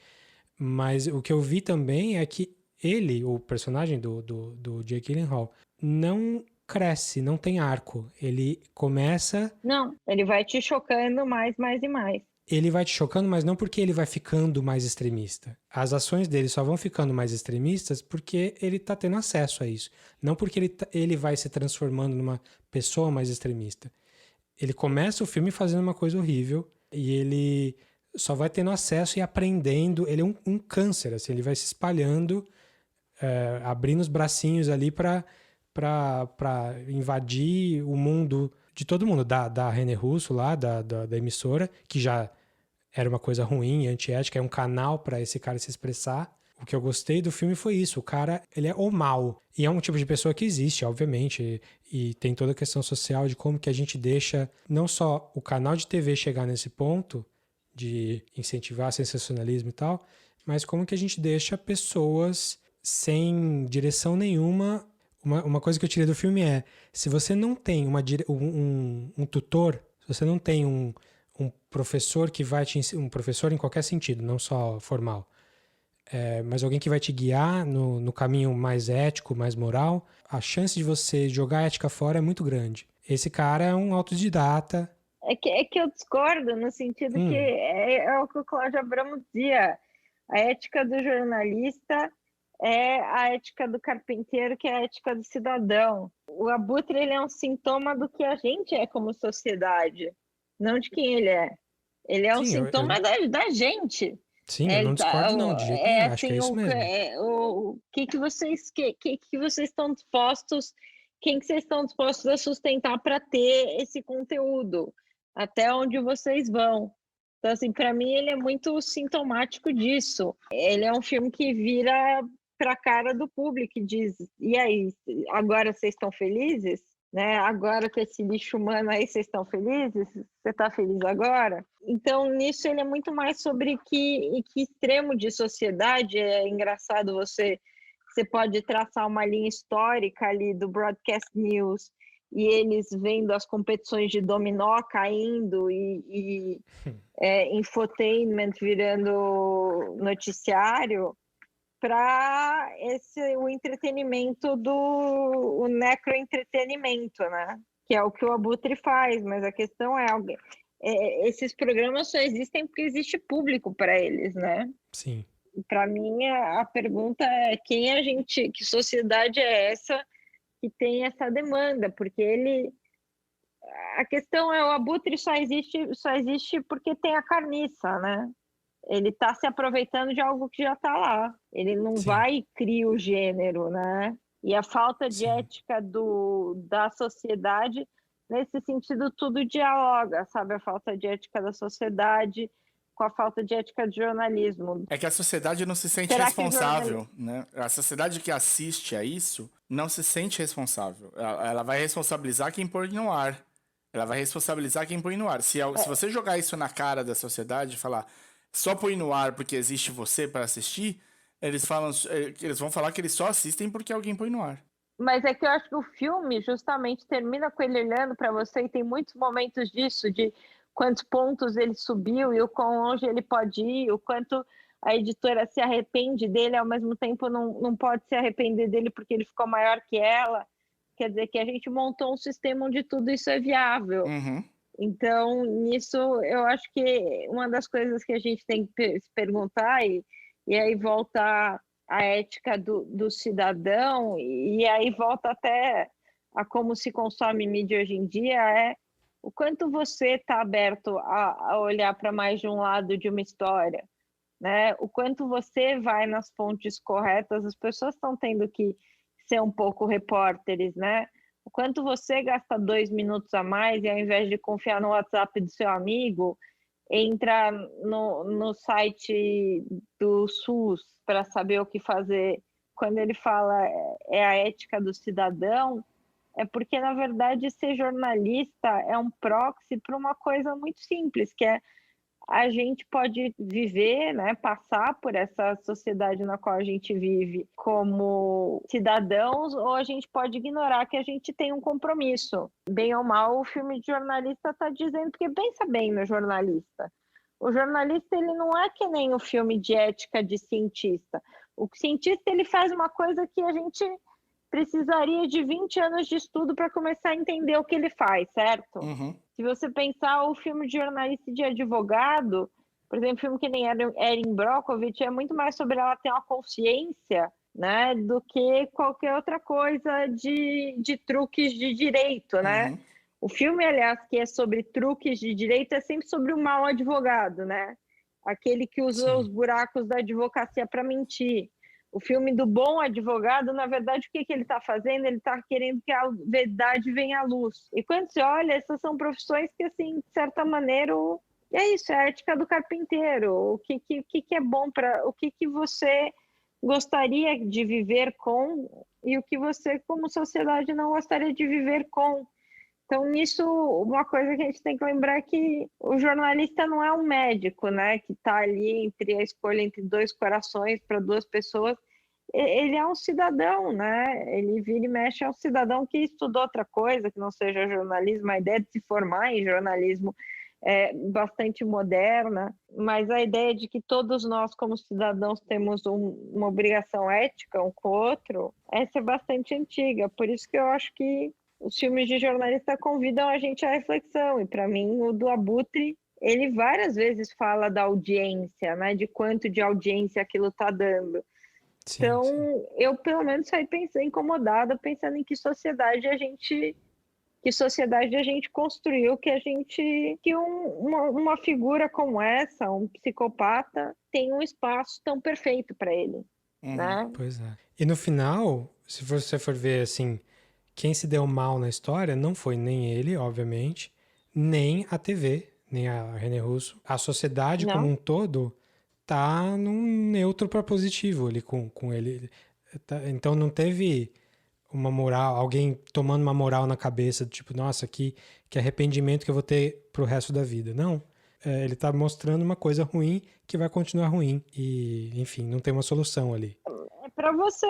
mas o que eu vi também é que ele, o personagem do Jake Gyllenhaal, não cresce, não tem arco. Ele começa... Não, ele vai te chocando mais e mais. Ele vai te chocando, mas não porque ele vai ficando mais extremista. As ações dele só vão ficando mais extremistas porque ele tá tendo acesso a isso. Não porque ele vai se transformando numa pessoa mais extremista. Ele começa o filme fazendo uma coisa horrível e ele só vai tendo acesso e aprendendo. Ele é um câncer, assim, ele vai se espalhando, abrindo os bracinhos ali para invadir o mundo de todo mundo, da René Russo lá, da emissora, que já era uma coisa ruim, antiética, é um canal para esse cara se expressar. O que eu gostei do filme foi isso, o cara, ele é o mal, e é um tipo de pessoa que existe, obviamente, e tem toda a questão social de como que a gente deixa não só o canal de TV chegar nesse ponto de incentivar sensacionalismo e tal, mas como que a gente deixa pessoas sem direção nenhuma. Uma coisa que eu tirei do filme é, se você não tem um tutor, se você não tem um professor que vai te ensinar, um professor em qualquer sentido, não só formal, mas alguém que vai te guiar no caminho mais ético, mais moral, a chance de você jogar a ética fora é muito grande. Esse cara é um autodidata. É que eu discordo no sentido que é o que o Cláudio Abramo dizia, a ética do jornalista é a ética do carpinteiro, que é a ética do cidadão. O Abutre, ele é um sintoma do que a gente é como sociedade, não de quem ele é. Ele é um sintoma da gente. Sim, eu não discordo não, de jeito nenhum, acho que é isso mesmo. O que vocês estão dispostos, quem que vocês estão dispostos a sustentar para ter esse conteúdo? Até onde vocês vão? Então, assim, para mim, ele é muito sintomático disso. Ele é um filme que vira para a cara do público e diz, e aí, agora vocês estão felizes? Né? Agora com esse lixo humano aí, vocês estão felizes? Você está feliz agora? Então, nisso ele é muito mais sobre que extremo de sociedade. É engraçado, você pode traçar uma linha histórica ali do broadcast news e eles vendo as competições de dominó caindo e infotainment virando noticiário, para o entretenimento o necroentretenimento, né? Que é o que o Abutre faz, mas a questão esses programas só existem porque existe público para eles, né? Sim. Para mim, a pergunta é que sociedade é essa que tem essa demanda? Porque a questão é o abutre só existe porque tem a carniça, né? Ele está se aproveitando de algo que já está lá. Ele não Sim. vai e cria o gênero, né? E a falta de Sim. ética da sociedade, nesse sentido, tudo dialoga, sabe? A falta de ética da sociedade com a falta de ética do jornalismo. É que a sociedade não se sente Será que o responsável, né? A sociedade que assiste a isso não se sente responsável. Ela vai responsabilizar quem põe no ar. Ela vai responsabilizar quem põe no ar. Se você jogar isso na cara da sociedade e falar só põe no ar porque existe você para assistir, eles vão falar que eles só assistem porque alguém põe no ar. Mas é que eu acho que o filme justamente termina com ele olhando para você e tem muitos momentos disso, de quantos pontos ele subiu e o quão longe ele pode ir, o quanto a editora se arrepende dele, ao mesmo tempo não pode se arrepender dele porque ele ficou maior que ela. Quer dizer que a gente montou um sistema onde tudo isso é viável. Uhum. Então, nisso, eu acho que uma das coisas que a gente tem que se perguntar, e aí volta a ética do cidadão, e aí volta até a como se consome mídia hoje em dia, é o quanto você está aberto a olhar para mais de um lado de uma história, né? O quanto você vai nas fontes corretas, as pessoas estão tendo que ser um pouco repórteres, né? O quanto você gasta 2 minutos a mais e ao invés de confiar no WhatsApp do seu amigo, entra no site do SUS para saber o que fazer. Quando ele fala é a ética do cidadão, é porque, na verdade, ser jornalista é um proxy para uma coisa muito simples, que é a gente pode viver, né, passar por essa sociedade na qual a gente vive como cidadãos, ou a gente pode ignorar que a gente tem um compromisso. Bem ou mal, o filme de jornalista está dizendo, porque pensa bem no jornalista. O jornalista, ele não é que nem o filme de ética de cientista. O cientista, ele faz uma coisa que a gente precisaria de 20 anos de estudo para começar a entender o que ele faz, certo? Uhum. Se você pensar o filme de jornalista e de advogado, por exemplo, filme que nem Erin Brockovich, é muito mais sobre ela ter uma consciência, né, do que qualquer outra coisa de truques de direito, né? Uhum. O filme, aliás, que é sobre truques de direito, é sempre sobre o mau advogado, né? Aquele que usa os buracos da advocacia para mentir. O filme do bom advogado, na verdade, o que ele está fazendo? Ele está querendo que a verdade venha à luz. E quando você olha, essas são profissões que, assim, de certa maneira, é isso, é a ética do carpinteiro. O que é bom para... O que você gostaria de viver com e o que você, como sociedade, não gostaria de viver com. Então, nisso, uma coisa que a gente tem que lembrar é que o jornalista não é um médico, né? Que está ali entre a escolha entre 2 corações para 2 pessoas. Ele é um cidadão, né? Ele vira e mexe, é um cidadão que estudou outra coisa, que não seja jornalismo. A ideia de se formar em jornalismo é bastante moderna, mas a ideia de que todos nós, como cidadãos, temos uma obrigação ética um com o outro, essa é bastante antiga. Por isso que eu acho que os filmes de jornalista convidam a gente à reflexão, e para mim o do Abutre, ele várias vezes fala da audiência, né, de quanto de audiência aquilo está dando. Sim, Então, sim. eu pelo menos saí incomodada, pensando em que sociedade a gente construiu, que uma figura como essa, um psicopata, tem um espaço tão perfeito para ele, né? Pois é. E no final, se você for ver assim, quem se deu mal na história não foi nem ele, obviamente, nem a TV, nem a René Russo. A sociedade como um todo tá num neutro para positivo ali com ele. Então não teve uma moral, alguém tomando uma moral na cabeça, tipo, nossa, que arrependimento que eu vou ter pro resto da vida. Não. Ele tá mostrando uma coisa ruim que vai continuar ruim. E, enfim, não tem uma solução ali. É para você,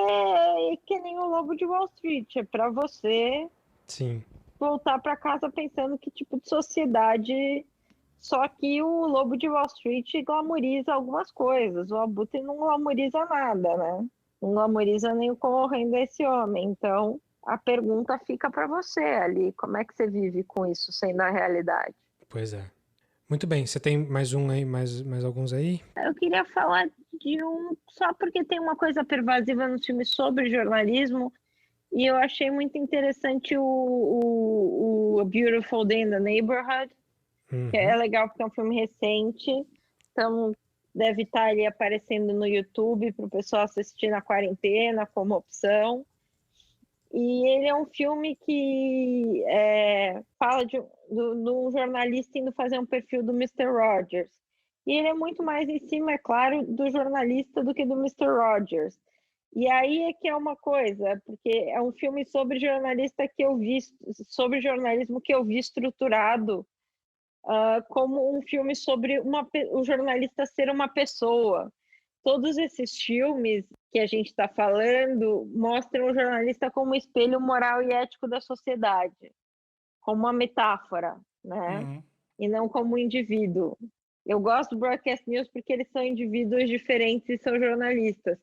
que nem o Lobo de Wall Street, é para você Sim. voltar para casa pensando que tipo de sociedade. Só que o Lobo de Wall Street glamoriza algumas coisas, o Abutre não glamoriza nada, né? Não glamoriza nem o como rende esse homem. Então, a pergunta fica para você ali, como é que você vive com isso sendo a realidade? Pois é. Muito bem, você tem mais um aí, mais alguns aí? Eu queria falar de um, só porque tem uma coisa pervasiva no filme sobre jornalismo, e eu achei muito interessante o A Beautiful Day in the Neighborhood, que é legal porque é um filme recente, então deve estar ali aparecendo no YouTube para o pessoal assistir na quarentena como opção. E ele é um filme que fala de um jornalista indo fazer um perfil do Mister Rogers. E ele é muito mais em cima, é claro, do jornalista do que do Mister Rogers. E aí é que é uma coisa, porque é um filme sobre jornalista que eu vi, sobre jornalismo que eu vi estruturado como um filme sobre o jornalista ser uma pessoa. Todos esses filmes que a gente está falando mostram o jornalista como espelho moral e ético da sociedade, como uma metáfora, né? E não como um indivíduo. Eu gosto do Broadcast News porque eles são indivíduos diferentes e são jornalistas.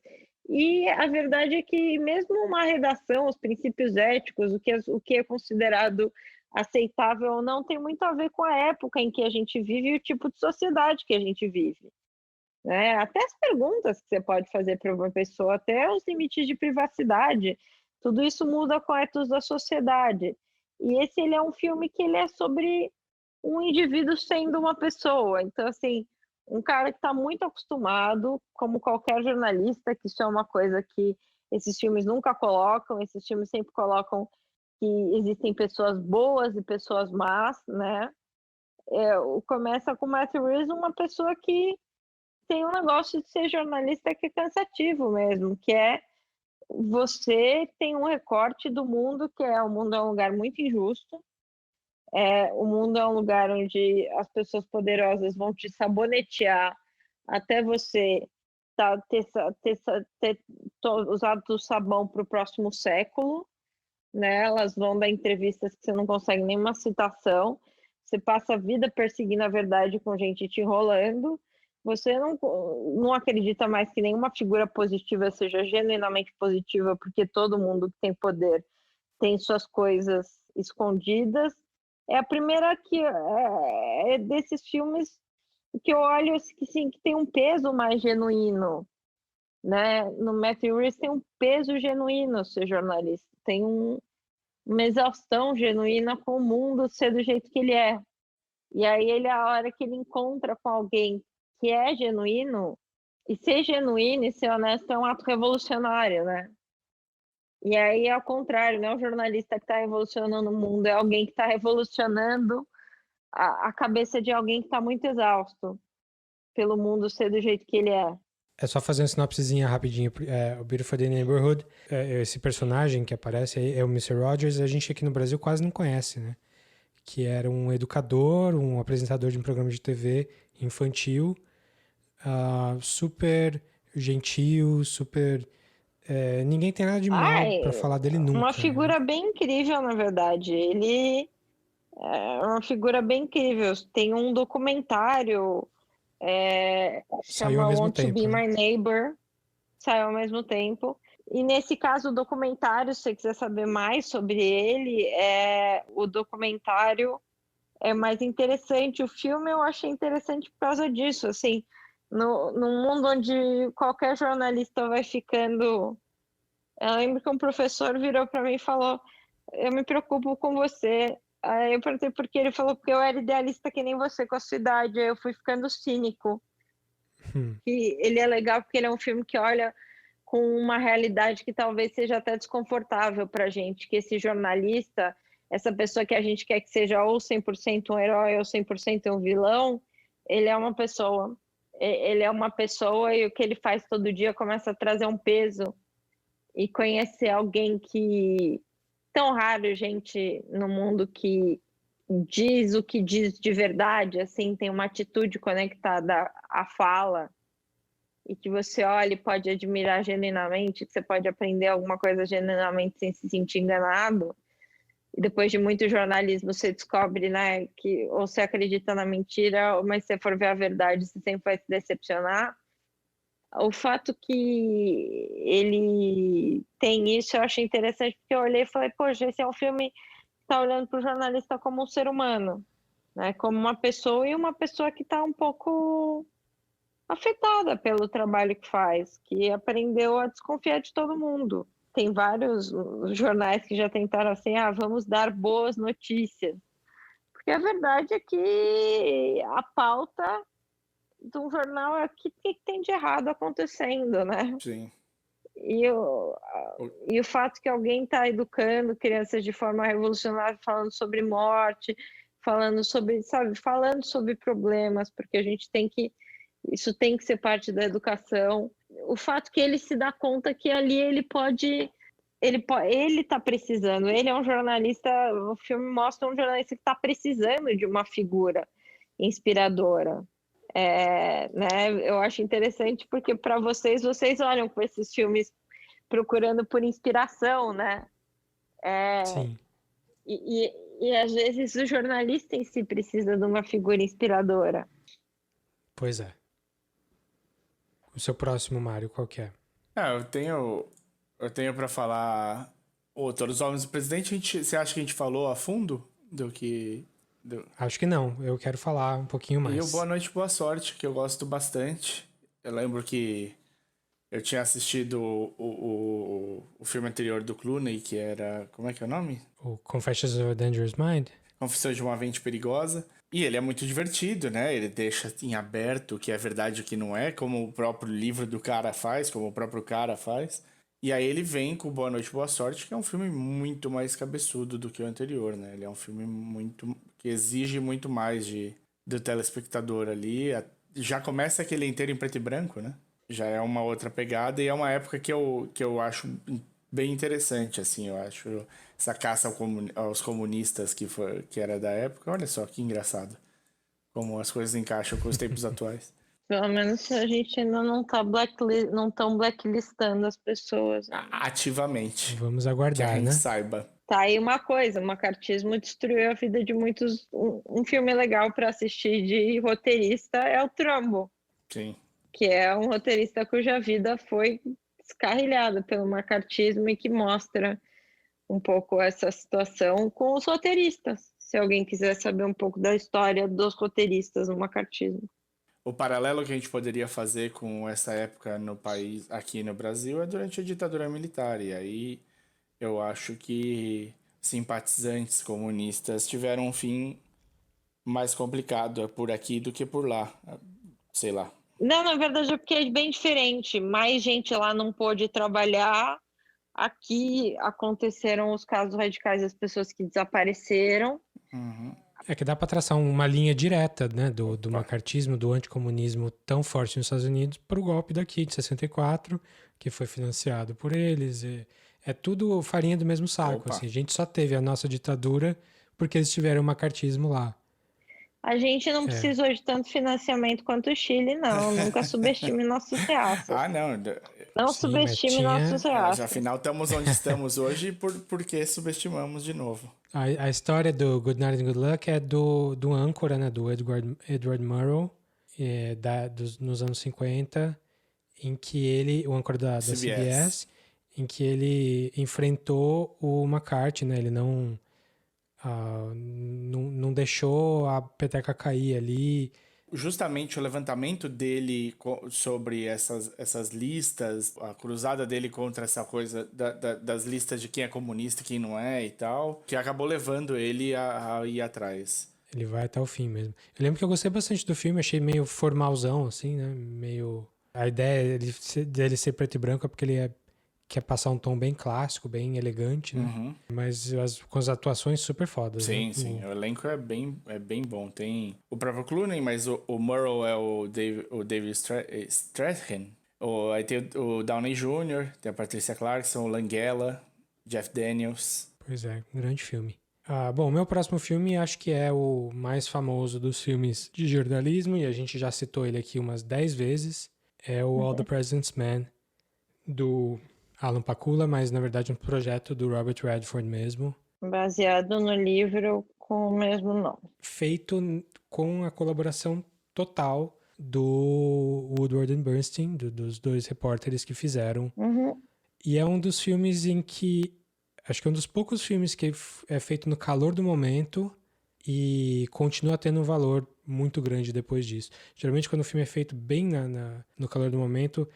E a verdade é que mesmo uma redação, os princípios éticos, o que é considerado aceitável ou não, tem muito a ver com a época em que a gente vive e o tipo de sociedade que a gente vive. Né? Até as perguntas que você pode fazer para uma pessoa, até os limites de privacidade, tudo isso muda com etos da sociedade. E esse ele é um filme que ele é sobre um indivíduo sendo uma pessoa. Então, assim, um cara que está muito acostumado, como qualquer jornalista, que isso é uma coisa que esses filmes nunca colocam, esses filmes sempre colocam que existem pessoas boas e pessoas más, né? Começa com o Matthew Rhys, uma pessoa que tem um negócio de ser jornalista que é cansativo mesmo, que é você tem um recorte do mundo, que o mundo é um lugar muito injusto, o mundo é um lugar onde as pessoas poderosas vão te sabonetear até você ter usado o sabão para o próximo século, né? Elas vão dar entrevistas que você não consegue nenhuma citação, você passa a vida perseguindo a verdade com gente te enrolando, você não acredita mais que nenhuma figura positiva seja genuinamente positiva, porque todo mundo que tem poder tem suas coisas escondidas. É a primeira que é desses filmes que eu olho que, sim, que tem um peso mais genuíno, né? No Matthew Rhys tem um peso genuíno ser jornalista, tem uma exaustão genuína com o mundo ser do jeito que ele é. E aí a hora que ele encontra com alguém que é genuíno, e ser genuíno e ser honesto é um ato revolucionário, né? E aí, ao contrário, não é o jornalista que está revolucionando o mundo, é alguém que está revolucionando a cabeça de alguém que está muito exausto pelo mundo ser do jeito que ele é. É só fazer uma sinopsezinha rapidinho. O Beautiful Day Neighborhood, esse personagem que aparece aí é o Mr. Rogers, a gente aqui no Brasil quase não conhece, né? Que era um educador, um apresentador de um programa de TV infantil, super gentil, super... ninguém tem nada de mal para falar dele nunca. Uma figura bem incrível, na verdade. Ele é uma figura bem incrível. Tem um documentário chama Want to Be My Neighbor, saiu ao mesmo tempo. E nesse caso, o documentário, se você quiser saber mais sobre ele, o documentário é mais interessante. O filme eu achei interessante por causa disso, assim, no mundo onde qualquer jornalista vai ficando... Eu lembro que um professor virou para mim e falou, eu me preocupo com você. Aí eu perguntei por quê, ele falou, porque eu era idealista que nem você com a sua idade, aí eu fui ficando cínico. E ele é legal porque ele é um filme que olha com uma realidade que talvez seja até desconfortável para a gente, que esse jornalista, essa pessoa que a gente quer que seja ou 100% um herói ou 100% um vilão, ele é uma pessoa. Ele é uma pessoa e o que ele faz todo dia começa a trazer um peso. E conhecer alguém que... Tão raro, gente, no mundo que diz o que diz de verdade, assim, tem uma atitude conectada à fala, e que você olha e pode admirar genuinamente, que você pode aprender alguma coisa genuinamente sem se sentir enganado. E depois de muito jornalismo, você descobre, né, que ou você acredita na mentira, mas se você for ver a verdade, você sempre vai se decepcionar. O fato que ele tem isso, eu achei interessante, porque eu olhei e falei, poxa, esse é um filme que está olhando para o jornalista como um ser humano, né? Como uma pessoa e uma pessoa que está um pouco afetada pelo trabalho que faz, que aprendeu a desconfiar de todo mundo. Tem vários jornais que já tentaram assim, vamos dar boas notícias. Porque a verdade é que a pauta de um jornal é o que tem de errado acontecendo, né? Sim. E o fato que alguém está educando crianças de forma revolucionária, falando sobre morte, falando sobre problemas, porque a gente tem que... Isso tem que ser parte da educação. O fato que ele se dá conta que ali ele está precisando. Ele é um jornalista, o filme mostra um jornalista que está precisando de uma figura inspiradora. Né? Eu acho interessante porque para vocês olham para esses filmes procurando por inspiração, né? Sim. E às vezes o jornalista em si precisa de uma figura inspiradora. Pois é. O seu próximo, Mário, qual que é? Eu tenho para falar Todos os Homens do Presidente. Você acha que a gente falou a fundo do que... Acho que não, eu quero falar um pouquinho mais. E o Boa Noite, Boa Sorte, que eu gosto bastante. Eu lembro que eu tinha assistido o filme anterior do Clooney, que era... Como é que é o nome? O Confessions of a Dangerous Mind? Confissões de uma Mente Perigosa. E ele é muito divertido, né? Ele deixa em aberto o que é verdade e o que não é, como o próprio livro do cara faz, como o próprio cara faz. E aí ele vem com Boa Noite, Boa Sorte, que é um filme muito mais cabeçudo do que o anterior, né? Ele é um filme que exige muito mais do telespectador ali. Já começa aquele inteiro em preto e branco, né? Já é uma outra pegada e é uma época que eu acho bem interessante, assim. Eu acho essa caça aos comunistas que era da época. Olha só que engraçado como as coisas encaixam com os tempos atuais. Pelo menos a gente ainda não estão blacklistando as pessoas. Ativamente. Vamos Que a aguardar, gente né? saiba. Tá aí uma coisa, o macartismo destruiu a vida de muitos. Um filme legal para assistir de roteirista é o Trumbo, Sim. que é um roteirista cuja vida foi descarrilhada pelo macartismo e que mostra um pouco essa situação com os roteiristas, se alguém quiser saber um pouco da história dos roteiristas no macartismo. O paralelo que a gente poderia fazer com essa época no país, aqui no Brasil, é durante a ditadura militar. E aí eu acho que simpatizantes comunistas tiveram um fim mais complicado por aqui do que por lá. Sei lá. Não, na verdade é porque é bem diferente. Mais gente lá não pôde trabalhar. Aqui aconteceram os casos radicais das pessoas que desapareceram. Uhum. É que dá para traçar uma linha direta, né, do macartismo, do anticomunismo tão forte nos Estados Unidos para o golpe daqui de 64, que foi financiado por eles. É tudo farinha do mesmo saco. Assim. A gente só teve a nossa ditadura porque eles tiveram o macartismo lá. A gente não precisou de tanto financiamento quanto o Chile, não. Nunca subestime nossos reaças. Não. Não Sim, subestime nossos Mas reaças. afinal estamos onde estamos hoje porque subestimamos de novo. A história do Good Night and Good Luck é do âncora, né, do Edward Murrow, nos anos 50, em que ele, o âncora da CBS, em que ele enfrentou o McCarthy, né, ele não deixou a peteca cair ali. Justamente o levantamento dele sobre essas listas, a cruzada dele contra essa coisa das listas de quem é comunista e quem não é e tal, que acabou levando ele a ir atrás. Ele vai até o fim mesmo. Eu lembro que eu gostei bastante do filme, achei meio formalzão, assim, né? Meio... A ideia dele ser preto e branco é porque ele quer passar um tom bem clássico, bem elegante, né? Uhum. Mas com as atuações super fodas, sim, né? Sim. O elenco é bem bom. Tem o próprio Clooney, mas o Murrow é o David Strathairn. Aí tem o Downey Jr., tem a Patricia Clarkson, o Langella, Jeff Daniels. Pois é, um grande filme. Bom, meu próximo filme acho que é o mais famoso dos filmes de jornalismo, e a gente já citou ele aqui umas 10 vezes. É o All the President's Men, do Alan Pakula, mas na verdade um projeto do Robert Redford mesmo. Baseado no livro com o mesmo nome. Feito com a colaboração total do Woodward and Bernstein, dos dois repórteres que fizeram. Uhum. E é um dos filmes em que... Acho que é um dos poucos filmes que é feito no calor do momento e continua tendo um valor muito grande depois disso. Geralmente, quando o filme é feito bem no calor do momento,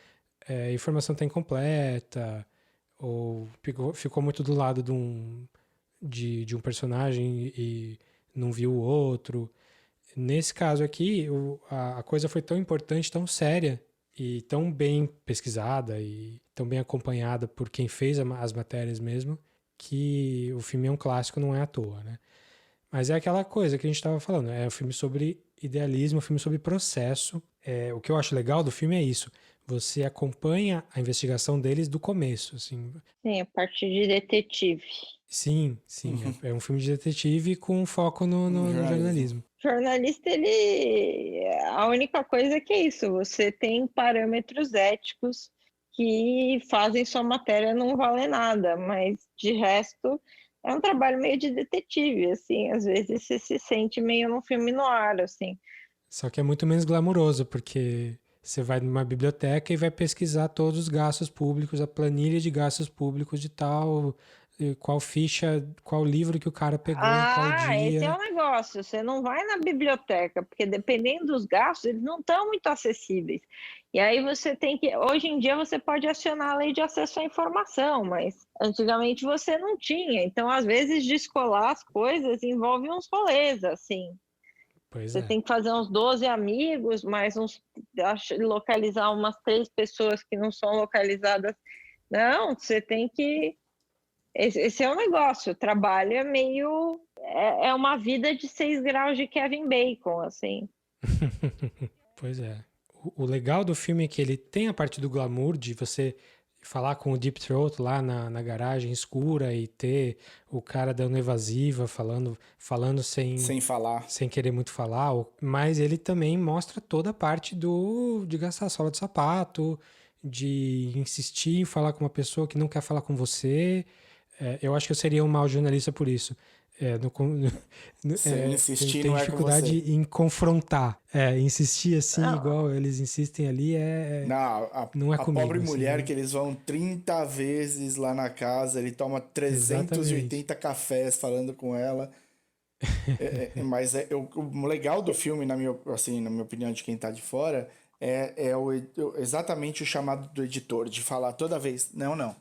a informação está incompleta, ou ficou muito do lado de um personagem e não viu o outro. Nesse caso aqui, a coisa foi tão importante, tão séria e tão bem pesquisada e tão bem acompanhada por quem fez as matérias mesmo, que o filme é um clássico, não é à toa, né? Mas é aquela coisa que a gente estava falando, é um filme sobre idealismo, um filme sobre processo. O que eu acho legal do filme é isso, você acompanha a investigação deles do começo, assim. Sim, a parte de detetive. Sim, é um filme de detetive com foco no jornalismo. Jornalista, a única coisa que é isso, você tem parâmetros éticos que fazem sua matéria não valer nada, mas de resto é um trabalho meio de detetive, assim, às vezes você se sente meio num filme noir, assim. Só que é muito menos glamuroso, porque você vai numa biblioteca e vai pesquisar todos os gastos públicos, a planilha de gastos públicos de tal, qual ficha, qual livro que o cara pegou em qual Esse é dia. o negócio, você não vai na biblioteca, porque dependendo dos gastos, eles não estão muito acessíveis. E aí você tem que, hoje em dia você pode acionar a lei de acesso à informação, mas antigamente você não tinha. Então, às vezes, descolar as coisas envolve uns rolês, assim. Pois Você é. tem que fazer uns 12 amigos, mais localizar umas 3 pessoas que não são localizadas. Não, você tem que... Esse é o negócio, o trabalho é meio... É uma vida de 6 graus de Kevin Bacon, assim. Pois é. O legal do filme é que ele tem a parte do glamour de você falar com o Deep Throat lá na garagem escura e ter o cara dando evasiva, falando Sem falar. sem querer muito falar, mas ele também mostra toda a parte de gastar a sola de sapato, de insistir em falar com uma pessoa que não quer falar com você. Eu acho que eu seria um mau jornalista por isso. Você insistir Tem não é com dificuldade você. em confrontar. Insistir assim, Não, igual eles insistem ali, Não, não é a comigo. pobre Assim, mulher né? que eles vão 30 vezes lá na casa, ele toma Exatamente. 380 cafés falando com ela. Mas o legal do filme, assim, na minha opinião, de quem tá de fora, exatamente o chamado do editor, de falar toda vez, não.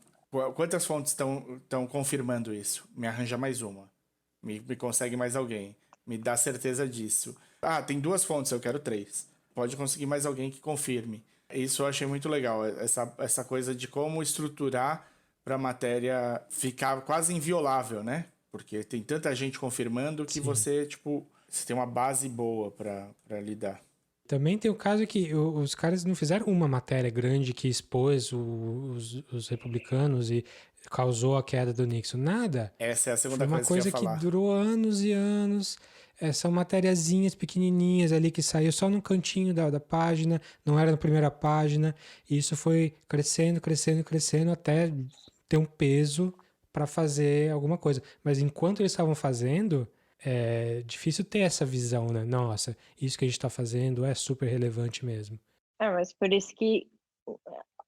Quantas fontes estão confirmando isso? Me arranja mais uma. Me consegue mais alguém. Me dá certeza disso. Ah, tem 2 fontes, eu quero 3. Pode conseguir mais alguém que confirme. Isso eu achei muito legal, essa coisa de como estruturar para a matéria ficar quase inviolável, né? Porque tem tanta gente confirmando que Sim. você tem uma base boa para lidar. Também tem o caso que os caras não fizeram uma matéria grande que expôs os republicanos e causou a queda do Nixon. Nada. Essa é a Foi segunda uma coisa que eu ia coisa que falar. durou anos e anos. São matériazinhas pequenininhas ali que saiu só num cantinho da página, não era na primeira página. E isso foi crescendo até ter um peso para fazer alguma coisa. Mas enquanto eles estavam fazendo, é difícil ter essa visão, né? Nossa, isso que a gente está fazendo é super relevante mesmo. mas por isso que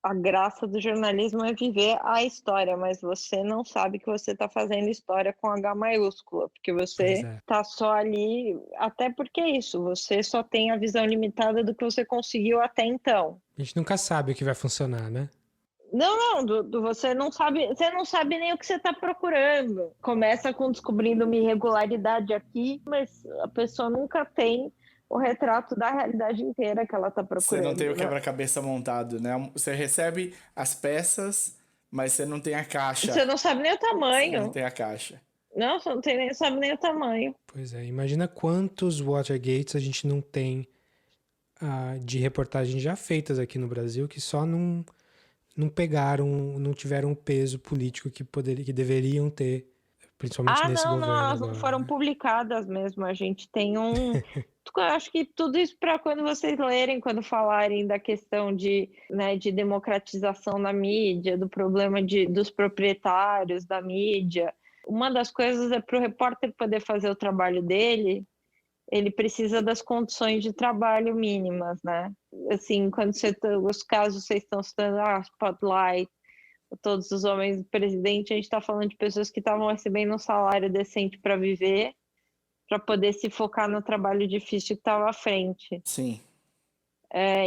a graça do jornalismo é viver a história, mas você não sabe que você está fazendo história com H maiúscula, porque você está só ali, até porque é isso, você só tem a visão limitada do que você conseguiu até então. A gente nunca sabe o que vai funcionar, né? Não, você não sabe nem o que você está procurando. Começa com descobrindo uma irregularidade aqui, mas a pessoa nunca tem o retrato da realidade inteira que ela está procurando. Você não tem o né? quebra-cabeça montado, né? Você recebe as peças, mas você não tem a caixa. Você não sabe nem o tamanho. Você não tem a caixa. Não, você não sabe nem o tamanho. Pois é, imagina quantos Watergates a gente não tem de reportagens já feitas aqui no Brasil que só não pegaram, não tiveram o peso político que deveriam ter, principalmente nesse governo elas agora, não foram né? publicadas mesmo. A gente tem eu acho que tudo isso para quando vocês lerem, quando falarem da questão de democratização da mídia, do problema dos proprietários da mídia. Uma das coisas é para o repórter poder fazer o trabalho dele, ele precisa das condições de trabalho mínimas, né? Assim, quando os casos vocês estão citando, Spotlight, Todos os Homens do Presidente, a gente está falando de pessoas que estavam recebendo um salário decente para viver para poder se focar no trabalho difícil que estava à frente. Sim.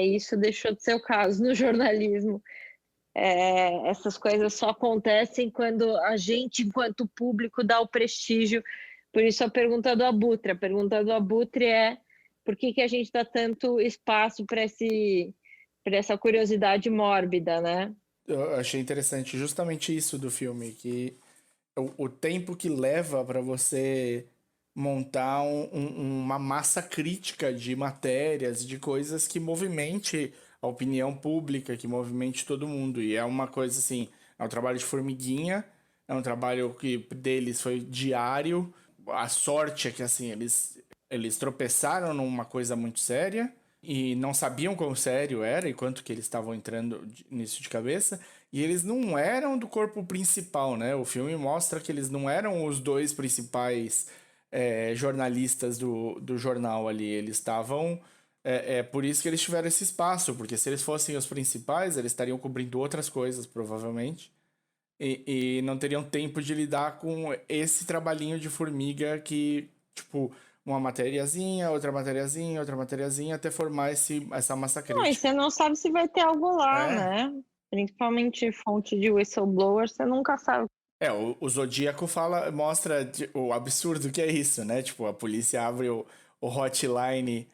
Isso deixou de ser o caso no jornalismo. Essas coisas só acontecem quando a gente, enquanto público, dá o prestígio. Por isso a pergunta do Abutre. A pergunta do Abutre é por que a gente dá tanto espaço para essa curiosidade mórbida, né? Eu achei interessante justamente isso do filme, que o tempo que leva para você montar uma massa crítica de matérias, de coisas que movimente a opinião pública, que movimente todo mundo. E é uma coisa assim, é um trabalho de formiguinha, é um trabalho que deles foi diário. A sorte é que assim, eles tropeçaram numa coisa muito séria e não sabiam quão sério era e quanto que eles estavam entrando nisso de cabeça. E eles não eram do corpo principal, né? O filme mostra que eles não eram os dois principais jornalistas do jornal ali. Eles estavam... por isso que eles tiveram esse espaço, porque se eles fossem os principais, eles estariam cobrindo outras coisas, provavelmente. E não teriam tempo de lidar com esse trabalhinho de formiga que, tipo... uma matériazinha, outra matériazinha, até formar essa massa crítica. Não, e você não sabe se vai ter algo lá, né? Principalmente fonte de whistleblower, você nunca sabe. O Zodíaco mostra o absurdo que é isso, né? Tipo, a polícia abre o hotline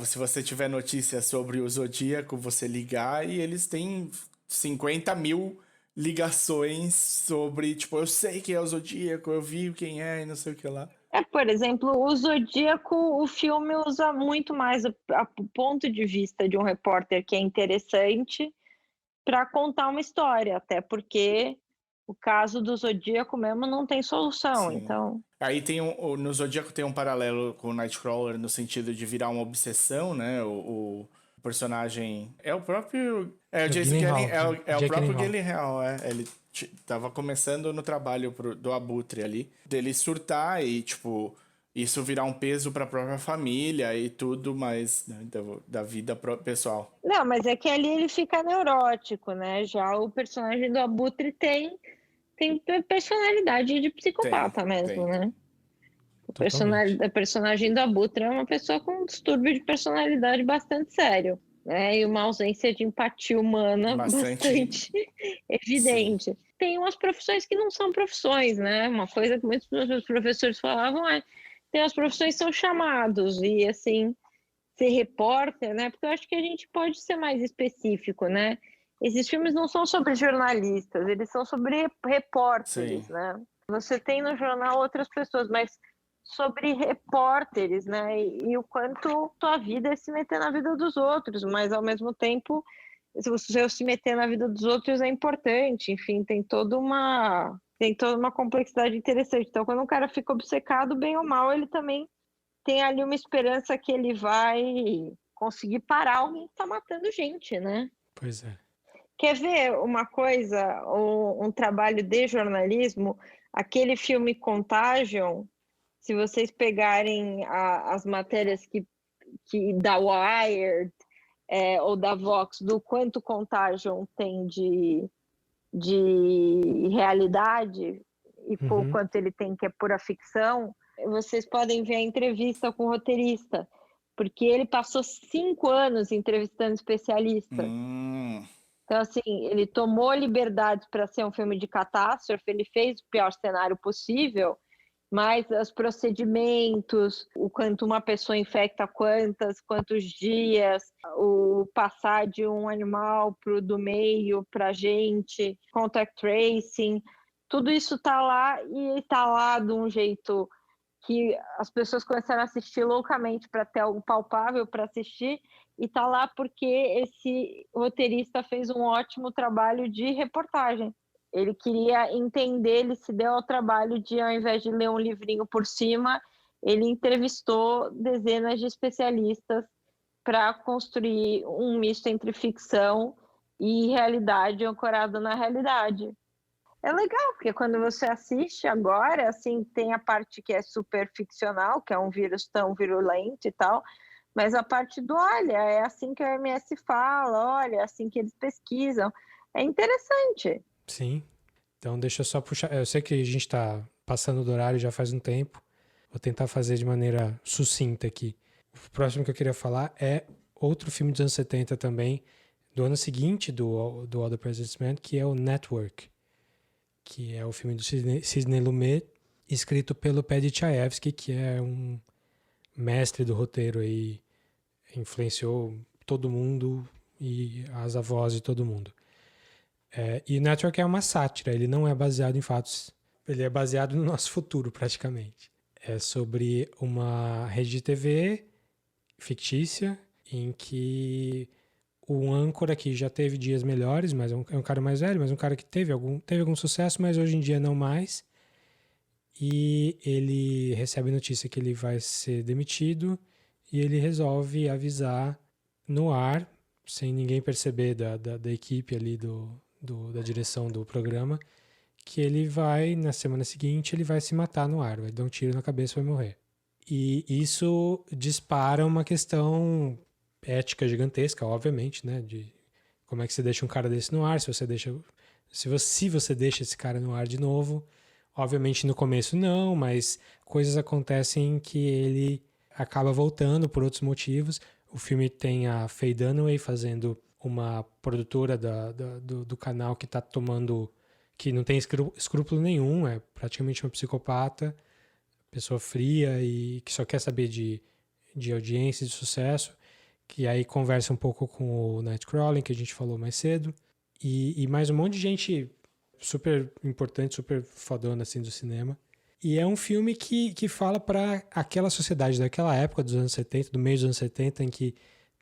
se você tiver notícias sobre o Zodíaco, você ligar e eles têm 50 mil ligações sobre, tipo, eu sei quem é o Zodíaco, eu vi quem é e não sei o que lá. Por exemplo, o Zodíaco, o filme usa muito mais o ponto de vista de um repórter que é interessante para contar uma história, até porque o caso do Zodíaco mesmo não tem solução, Sim. então... Aí no Zodíaco tem um paralelo com o Nightcrawler no sentido de virar uma obsessão, né? O personagem é o próprio... o Jason Gyllenhaal, o próprio Gyllenhaal, Ele tava começando no trabalho do Abutre ali, dele surtar e, tipo, isso virar um peso pra própria família e tudo mais, né, da vida pessoal. Não, mas é que ali ele fica neurótico, né? Já o personagem do Abutre tem personalidade de psicopata mesmo, né? A personagem do Abutre é uma pessoa com um distúrbio de personalidade bastante sério, né? E uma ausência de empatia humana bastante evidente. Sim. Tem umas profissões que não são profissões, né? Uma coisa que muitos dos meus professores falavam tem as profissões que são chamados, e assim, ser repórter, né? Porque eu acho que a gente pode ser mais específico, né? Esses filmes não são sobre jornalistas, eles são sobre repórteres, Sim. né? Você tem no jornal outras pessoas, mas sobre repórteres, né? E o quanto tua vida é se meter na vida dos outros, mas ao mesmo tempo, se você se meter na vida dos outros é importante. Enfim, tem toda uma complexidade interessante. Então, quando um cara fica obcecado, bem ou mal, ele também tem ali uma esperança que ele vai conseguir parar alguém que tá matando gente, né? Pois é. Quer ver uma coisa, um trabalho de jornalismo? Aquele filme Contagion, se vocês pegarem as matérias que da Wired ou da Vox, do quanto Contagion tem de realidade e o quanto ele tem que é pura ficção, vocês podem ver a entrevista com o roteirista, porque ele passou 5 anos entrevistando especialistas. Então, assim, ele tomou liberdades para ser um filme de catástrofe, ele fez o pior cenário possível, mas os procedimentos, o quanto uma pessoa infecta quantos dias, o passar de um animal do meio para a gente, contact tracing, tudo isso está lá, e está lá de um jeito que as pessoas começaram a assistir loucamente para ter algo palpável para assistir, e está lá porque esse roteirista fez um ótimo trabalho de reportagem. Ele queria entender, ele se deu ao trabalho de, ao invés de ler um livrinho por cima, ele entrevistou dezenas de especialistas para construir um misto entre ficção e realidade, ancorado na realidade. É legal, porque quando você assiste agora, assim, tem a parte que é super ficcional, que é um vírus tão virulento e tal, mas a parte do, olha, é assim que a OMS fala, olha, é assim que eles pesquisam. É interessante. Sim. Então deixa eu só puxar. Eu sei que a gente está passando do horário já faz um tempo, Vou tentar fazer de maneira sucinta aqui. O próximo que eu queria falar é outro filme dos anos 70 também, do ano seguinte do All the President's Men, que é o Network, que é o filme do Sidney Lumet, escrito pelo Paddy Chayefsky, que é um mestre do roteiro aí, influenciou todo mundo e as avós de todo mundo. E o Network é uma sátira, ele não é baseado em fatos, ele é baseado no nosso futuro praticamente. É sobre uma rede de TV fictícia em que o âncora, que já teve dias melhores, mas é um cara mais velho, mas um cara que teve algum sucesso, mas hoje em dia não mais, e ele recebe notícia que ele vai ser demitido e ele resolve avisar no ar, sem ninguém perceber da equipe ali da direção do programa, que ele vai, na semana seguinte, ele vai se matar no ar, vai dar um tiro na cabeça e vai morrer. E isso dispara uma questão ética gigantesca, obviamente, né? De como é que você deixa um cara desse no ar, se você deixa esse cara no ar de novo. Obviamente no começo não, mas coisas acontecem que ele acaba voltando por outros motivos. O filme tem a Faye Dunaway fazendo uma produtora do canal que está tomando, que não tem escrúpulo nenhum, é praticamente uma psicopata, pessoa fria e que só quer saber de audiência, de sucesso, que aí conversa um pouco com o Nightcrawler, que a gente falou mais cedo, e mais um monte de gente super importante, super fodona assim do cinema. E é um filme que fala para aquela sociedade daquela época, dos anos 70, do meio dos anos 70, em que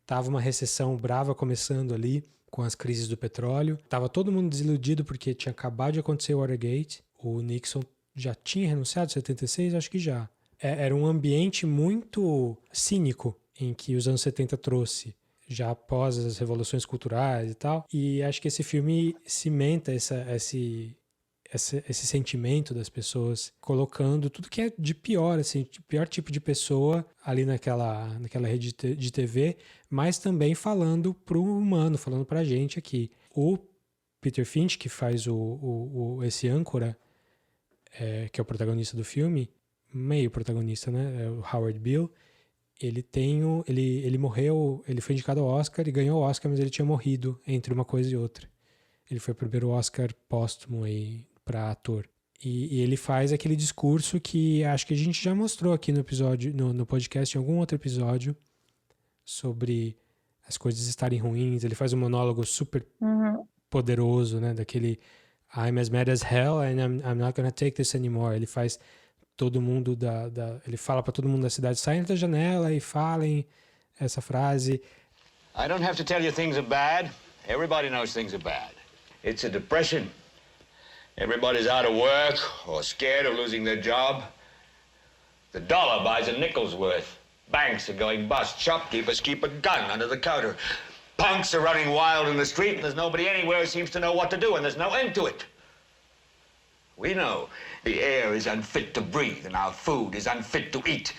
tava uma recessão brava começando ali, com as crises do petróleo. Tava todo mundo desiludido porque tinha acabado de acontecer o Watergate. O Nixon já tinha renunciado em 76? Acho que já. Era um ambiente muito cínico em que os anos 70 trouxe, já após as revoluções culturais e tal. E acho que esse filme cimenta esse sentimento das pessoas, colocando tudo que é de pior, assim, de pior tipo de pessoa ali naquela rede de TV, mas também falando pro humano, falando pra gente aqui. O Peter Finch, que faz esse âncora, que é o protagonista do filme, meio protagonista, né? É o Howard Beale. Ele morreu, ele foi indicado ao Oscar e ganhou o Oscar, mas ele tinha morrido entre uma coisa e outra. Ele foi o primeiro Oscar póstumo aí para ator. E ele faz aquele discurso que acho que a gente já mostrou aqui no episódio, no podcast, em algum outro episódio, sobre as coisas estarem ruins. Ele faz um monólogo super poderoso, né? Daquele I'm as mad as hell and I'm not gonna take this anymore. Ele faz todo mundo ele fala para todo mundo da cidade, saiam da janela e falem essa frase. I don't have to tell you things are bad. Everybody knows things are bad. It's a depression. Everybody's out of work or scared of losing their job. The dollar buys a nickel's worth. Banks are going bust. Shopkeepers keep a gun under the counter. Punks are running wild in the street, and there's nobody anywhere who seems to know what to do, and there's no end to it. We know the air is unfit to breathe, and our food is unfit to eat.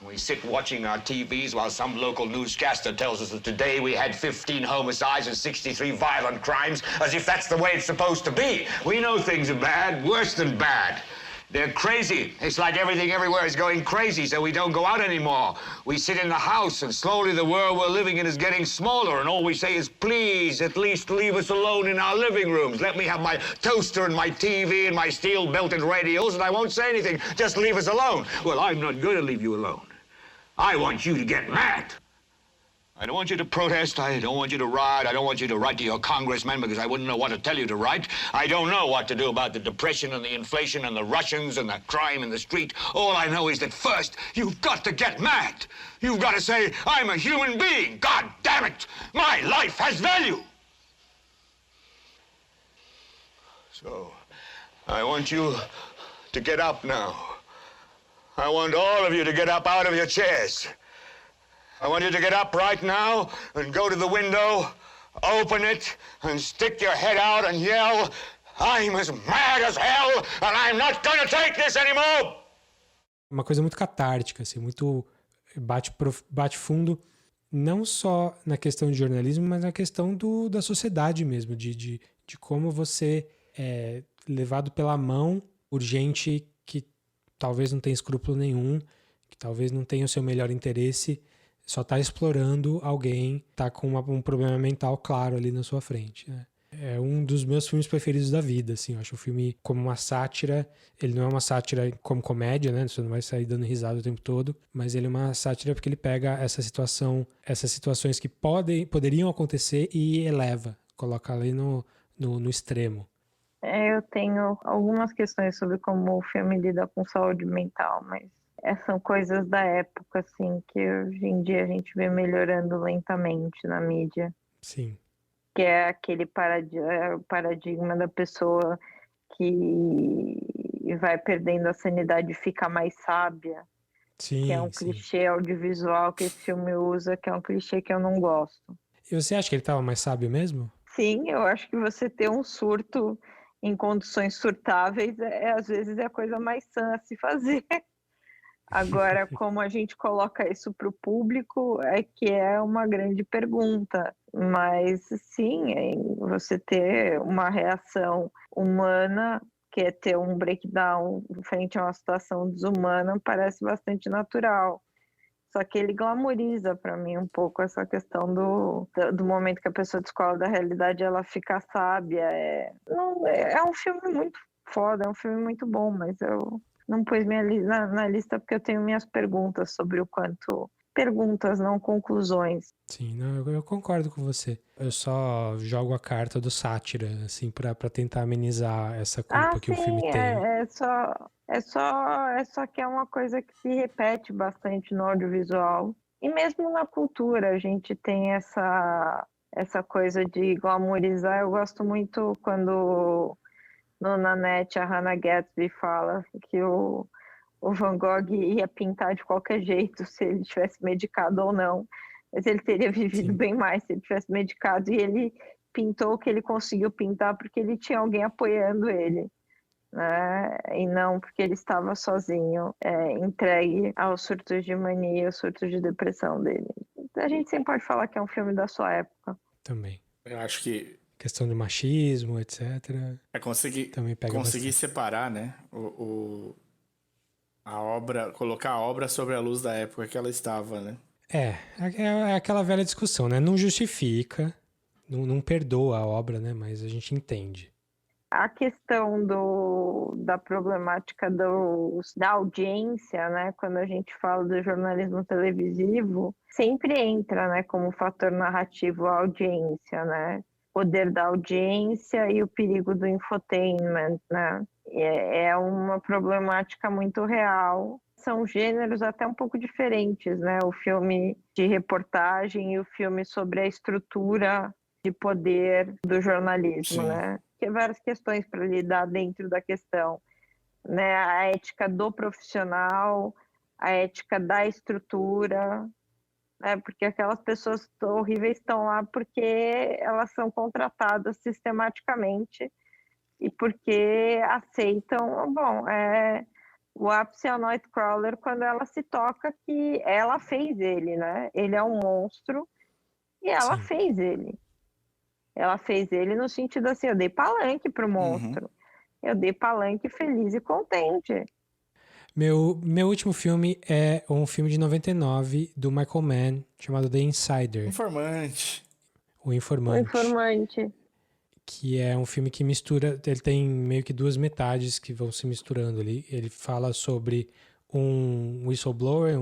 We sit watching our TVs while some local newscaster tells us that today we had 15 homicides and 63 violent crimes, as if that's the way it's supposed to be. We know things are bad, worse than bad. They're crazy. It's like everything everywhere is going crazy, so we don't go out anymore. We sit in the house, and slowly the world we're living in is getting smaller, and all we say is, please, at least leave us alone in our living rooms. Let me have my toaster and my TV and my steel-belted radios, and I won't say anything. Just leave us alone. Well, I'm not going to leave you alone. I want you to get mad. I don't want you to protest. I don't want you to riot. I don't want you to write to your congressman because I wouldn't know what to tell you to write. I don't know what to do about the depression and the inflation and the Russians and the crime in the street. All I know is that first, you've got to get mad. You've got to say, I'm a human being. God damn it. My life has value. So, I want you to get up now. I want all of you to get up out of your chairs. I want you to get up right now and go to the window, open it, and stick your head out and yell, I'm as mad as hell and I'm not gonna take this anymore! Uma coisa muito catártica, assim, muito bate fundo, não só na questão de jornalismo, mas na questão da sociedade mesmo, de como você é levado pela mão por gente que talvez não tenha escrúpulo nenhum, que talvez não tenha o seu melhor interesse, só tá explorando alguém, tá com um problema mental claro ali na sua frente, né? É um dos meus filmes preferidos da vida, assim. Eu acho o filme como uma sátira. Ele não é uma sátira como comédia, né? Você não vai sair dando risada o tempo todo. Mas ele é uma sátira porque ele pega essas situações que poderiam acontecer e eleva. Coloca ali no extremo. Eu tenho algumas questões sobre como o filme lida com saúde mental, mas são coisas da época, assim, que hoje em dia a gente vê melhorando lentamente na mídia. Sim. Que é aquele paradigma da pessoa que vai perdendo a sanidade e fica mais sábia. Sim, que é um clichê audiovisual que esse filme usa, que é um clichê que eu não gosto. E você acha que ele estava mais sábio mesmo? Sim, eu acho que você ter um surto em condições surtáveis às vezes é a coisa mais sã a se fazer. Agora, como a gente coloca isso para o público, é que é uma grande pergunta. Mas, sim, você ter uma reação humana, que é ter um breakdown frente a uma situação desumana, parece bastante natural. Só que ele glamoriza para mim um pouco essa questão do momento que a pessoa descobre da realidade, ela fica sábia. É um filme muito foda, é um filme muito bom, mas eu não pus na lista porque eu tenho minhas perguntas sobre o quanto... Perguntas, não conclusões. Sim, não, eu concordo com você. Eu só jogo a carta do sátira, assim, pra tentar amenizar essa culpa que o filme tem. É só que é uma coisa que se repete bastante no audiovisual. E mesmo na cultura a gente tem essa coisa de glamorizar. Eu gosto muito quando no Nanette a Hannah Gadsby fala que o Van Gogh ia pintar de qualquer jeito se ele tivesse medicado ou não, mas ele teria vivido Sim. bem mais se ele tivesse medicado, e ele pintou o que ele conseguiu pintar porque ele tinha alguém apoiando ele, né? E não porque ele estava sozinho, entregue aos surtos de mania, aos surtos de depressão dele. A gente sempre pode falar que é um filme da sua época. Também. Eu acho que Questão do machismo, etc. é Também pega conseguir bastante. separar, né, a obra, colocar a obra sobre a luz da época que ela estava, né? É aquela velha discussão, né? Não justifica, não perdoa a obra, né? Mas a gente entende. A questão da problemática da audiência, né? Quando a gente fala do jornalismo televisivo, sempre entra, né, como fator narrativo a audiência, né? Poder da audiência e o perigo do infotainment, né? É uma problemática muito real. São gêneros até um pouco diferentes, né? O filme de reportagem e o filme sobre a estrutura de poder do jornalismo, Sim. né? Tem várias questões para lidar dentro da questão, né? A ética do profissional, a ética da estrutura, né? Porque aquelas pessoas horríveis estão lá porque elas são contratadas sistematicamente e porque aceitam, o ápice é a Nightcrawler quando ela se toca que ela fez ele, né? Ele é um monstro e ela Sim. fez ele. Ela fez ele no sentido assim, eu dei palanque pro monstro. Eu dei palanque feliz e contente. Meu último filme é um filme de 99 do Michael Mann, chamado The Insider. Informante. O O Informante. informante. Que é um filme que mistura, ele tem meio que duas metades que vão se misturando ali. Ele fala sobre um whistleblower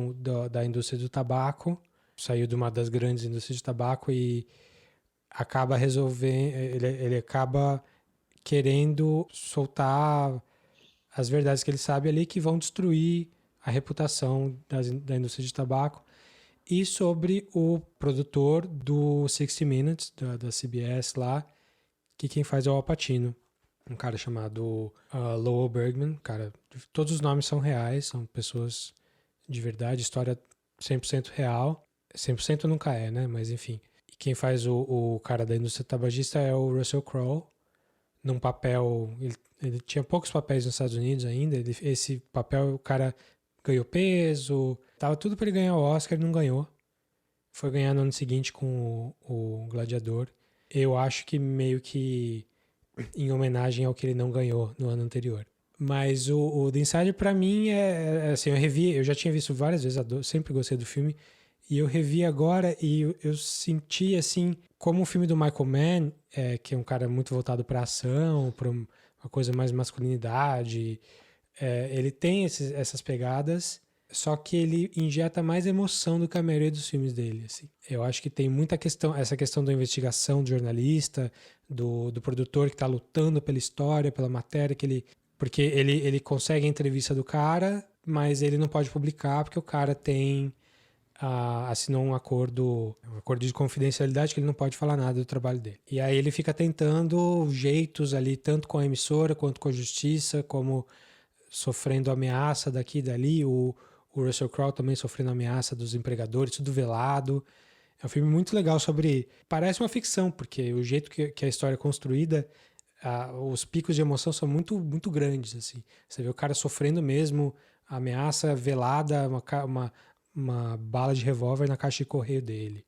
da indústria do tabaco, saiu de uma das grandes indústrias de tabaco e acaba resolvendo, ele acaba querendo soltar as verdades que ele sabe ali que vão destruir a reputação da indústria de tabaco. E sobre o produtor do 60 Minutes, da CBS lá, que quem faz é o Al Pacino, um cara chamado Lowell Bergman. Cara, todos os nomes são reais, são pessoas de verdade, história 100% real. 100% nunca é, né? Mas enfim. E quem faz o cara da indústria tabagista é o Russell Crowe, num papel... Ele tinha poucos papéis nos Estados Unidos ainda. Esse papel, o cara ganhou peso, tava tudo para ele ganhar o Oscar, ele não ganhou. Foi ganhar no ano seguinte com o Gladiador. Eu acho que meio que em homenagem ao que ele não ganhou no ano anterior. Mas o The Insider, pra mim, assim, eu já tinha visto várias vezes, sempre gostei do filme, e eu revi agora e eu senti, assim, como o filme do Michael Mann, que é um cara muito voltado pra ação, pra uma coisa mais masculinidade, ele tem essas pegadas, só que ele injeta mais emoção do que a maioria dos filmes dele, assim. Eu acho que tem muita questão, essa questão da investigação do jornalista, do produtor que tá lutando pela história, pela matéria, porque ele consegue a entrevista do cara, mas ele não pode publicar porque o cara assinou um acordo de confidencialidade que ele não pode falar nada do trabalho dele. E aí ele fica tentando jeitos ali, tanto com a emissora quanto com a justiça, como sofrendo ameaça daqui e dali, o Russell Crowe também sofrendo ameaça dos empregadores, tudo velado. É um filme muito legal parece uma ficção, porque o jeito que a história é construída, os picos de emoção são muito, muito grandes, assim. Você vê o cara sofrendo mesmo, ameaça velada, uma bala de revólver na caixa de correio dele.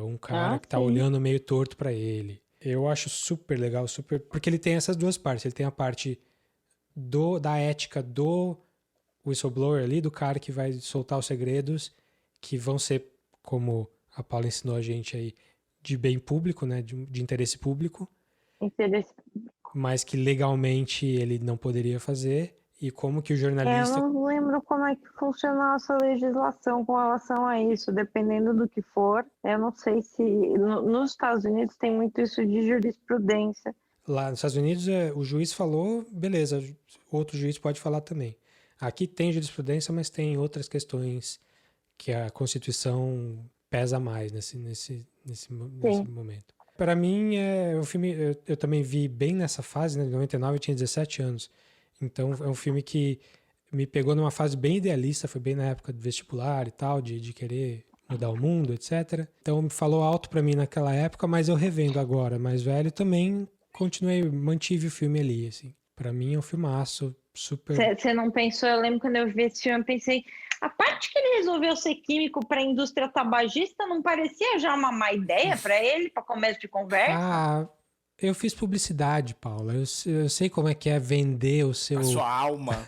Um cara que tá olhando meio torto pra ele. Eu acho super legal, porque ele tem essas duas partes. Ele tem a parte da ética do whistleblower ali, do cara que vai soltar os segredos, que vão ser, como a Paula ensinou a gente aí, de bem público, né, de interesse público, mas que legalmente ele não poderia fazer, e como que o jornalista... Eu não lembro como é que funciona a nossa legislação com relação a isso, dependendo do que for. Eu não sei se... Nos Estados Unidos tem muito isso de jurisprudência. Lá nos Estados Unidos, o juiz falou, beleza, outro juiz pode falar também. Aqui tem jurisprudência, mas tem outras questões que a Constituição pesa mais nesse momento. Para mim, o filme, eu também vi bem nessa fase, né? Em 99 eu tinha 17 anos. Então é um filme que me pegou numa fase bem idealista, foi bem na época do vestibular e tal, de querer mudar o mundo, etc. Então me falou alto para mim naquela época, mas eu revendo agora, mais velho, também mantive o filme ali, assim. Para mim é um filmaço, super... Você não pensou? Eu lembro quando eu vi esse filme, eu pensei, a parte que ele resolveu ser químico para a indústria tabagista não parecia já uma má ideia para ele, para começo de conversa? Eu fiz publicidade, Paula. Eu sei como é que é vender A sua alma.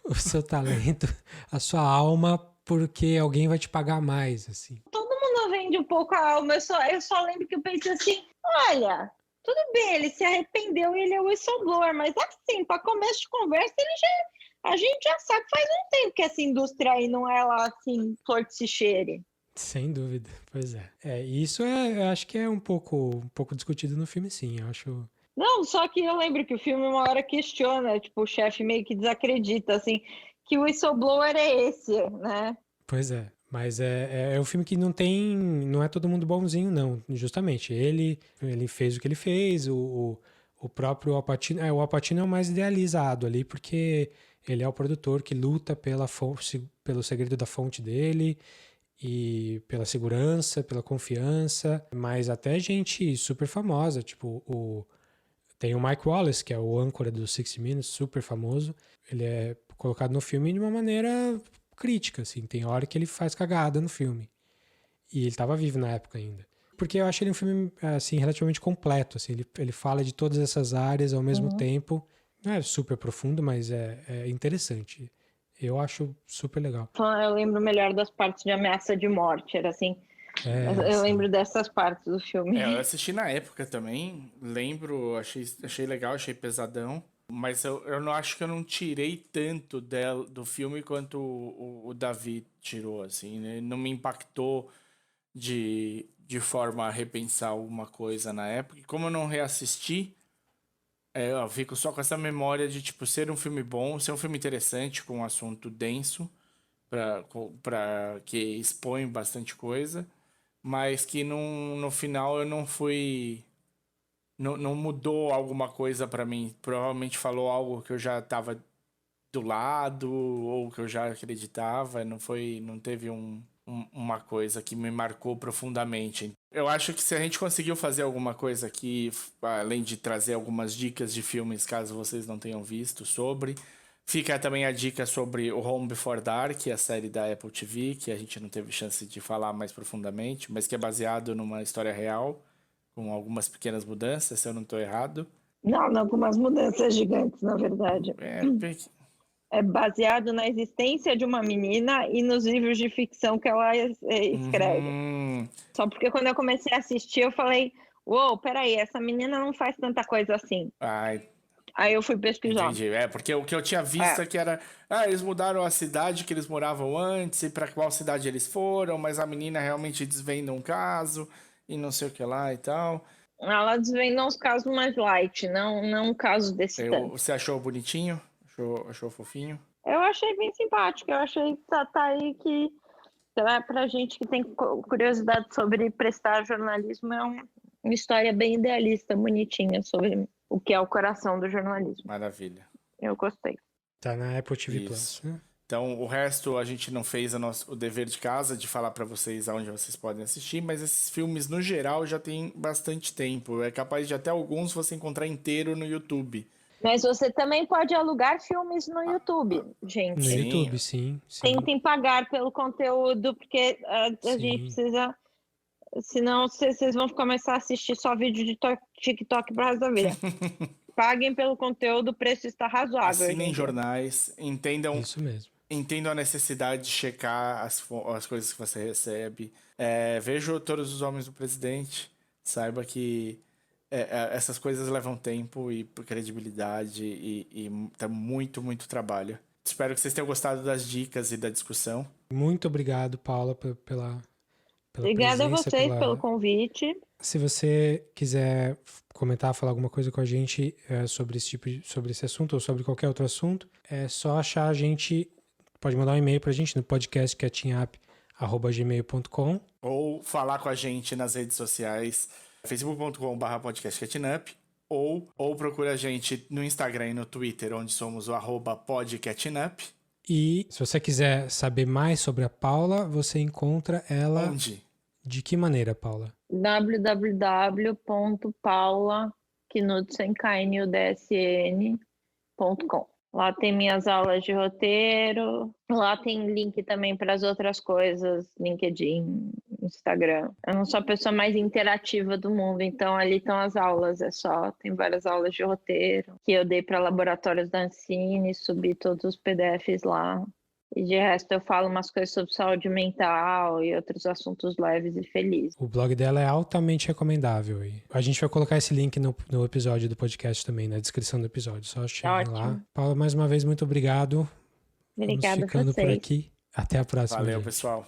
o seu talento, a sua alma, porque alguém vai te pagar mais, assim. Todo mundo vende um pouco a alma. Eu só lembro que eu pensei assim, olha, tudo bem, ele se arrependeu e ele é whistleblower, mas assim, para começo de conversa, a gente já sabe faz um tempo que essa indústria aí não é lá assim, flor que se cheire. Sem dúvida, pois é. Isso eu acho que é um pouco discutido no filme, sim, eu acho... Não, só que eu lembro que o filme uma hora questiona, tipo, o chefe meio que desacredita, assim, que o whistleblower é esse, né? Pois é, mas é um filme que não é todo mundo bonzinho, não, justamente. Ele fez o que ele fez, o próprio Al Pacino, o Al Pacino é o mais idealizado ali, porque ele é o produtor que luta pelo segredo da fonte dele, e pela segurança, pela confiança, mas até gente super famosa, tipo tem o Mike Wallace, que é o âncora do 60 Minutes, super famoso. Ele é colocado no filme de uma maneira crítica, assim, tem hora que ele faz cagada no filme. E ele estava vivo na época ainda. Porque eu acho ele um filme, assim, relativamente completo, assim, ele fala de todas essas áreas ao mesmo tempo. Não é super profundo, mas é interessante. Eu acho super legal. Eu lembro melhor das partes de ameaça de morte, era assim. Eu lembro dessas partes do filme. Eu assisti na época também, lembro, achei legal, achei pesadão. Mas eu não acho que eu não tirei tanto do filme quanto o Davi tirou, assim, né? Não me impactou de forma a repensar alguma coisa na época. E como eu não reassisti, eu fico só com essa memória de, tipo, ser um filme bom, ser um filme interessante, com um assunto denso, que expõe bastante coisa, mas que no final eu não fui... Não mudou alguma coisa pra mim. Provavelmente falou algo que eu já tava do lado, ou que eu já acreditava. Não teve uma coisa que me marcou profundamente. Eu acho que se a gente conseguiu fazer alguma coisa aqui, além de trazer algumas dicas de filmes, caso vocês não tenham visto, fica também a dica sobre o Home Before Dark, a série da Apple TV, que a gente não teve chance de falar mais profundamente, mas que é baseado numa história real, com algumas pequenas mudanças, se eu não estou errado. Não, com umas mudanças gigantes, na verdade. É baseado na existência de uma menina e nos livros de ficção que ela escreve. Só porque quando eu comecei a assistir, eu falei, uou, peraí, essa menina não faz tanta coisa assim. Aí eu fui pesquisar. Entendi. Porque o que eu tinha visto é que era... eles mudaram a cidade que eles moravam antes e pra qual cidade eles foram, mas a menina realmente desvenda um caso e não sei o que lá e tal. Ela desvenda uns casos mais light, não um caso desse tanto. Você achou bonitinho? Achou fofinho? Eu achei bem simpático. Eu achei que tá aí que... Pra gente que tem curiosidade sobre prestar jornalismo, é uma história bem idealista, bonitinha, sobre o que é o coração do jornalismo. Maravilha. Eu gostei. Tá na Apple TV Plus, né? Então, o resto a gente não fez o dever de casa de falar pra vocês aonde vocês podem assistir, mas esses filmes, no geral, já tem bastante tempo. É capaz de até alguns você encontrar inteiro no YouTube. Mas você também pode alugar filmes no YouTube, gente. No YouTube, sim. Tentem pagar pelo conteúdo, porque a gente precisa... Senão vocês vão começar a assistir só vídeo de TikTok pro resto da vida. Paguem pelo conteúdo, o preço está razoável. Assinem jornais, entendam... Isso mesmo. Entendam a necessidade de checar as coisas que você recebe. Veja Todos os Homens do Presidente. Saiba que essas coisas levam tempo e credibilidade e tá muito, muito trabalho. Espero que vocês tenham gostado das dicas e da discussão. Muito obrigado, Paula, pela Obrigada presença, a vocês pelo convite. Se você quiser comentar, falar alguma coisa com a gente sobre esse assunto ou sobre qualquer outro assunto, é só achar a gente, pode mandar um e-mail pra gente no podcastcatchingup@gmail.com ou falar com a gente nas redes sociais, facebook.com/podcastcatchingup ou procura a gente no Instagram e no Twitter, onde somos o @podcatchingup. E se você quiser saber mais sobre a Paula, você encontra ela... Onde? De que maneira, Paula? www.paula.knudsen.com. Lá tem minhas aulas de roteiro, lá tem link também para as outras coisas, LinkedIn, Instagram. Eu não sou a pessoa mais interativa do mundo, então ali estão as aulas, tem várias aulas de roteiro que eu dei para laboratórios da Ancine, subi todos os PDFs lá. E de resto eu falo umas coisas sobre saúde mental e outros assuntos leves e felizes. O blog dela é altamente recomendável. E a gente vai colocar esse link no episódio do podcast também, na descrição do episódio. Só cheguem lá. Paula, mais uma vez, muito obrigado. Obrigada Vamos ficando a vocês. por aqui. Até a próxima. Valeu, gente. pessoal.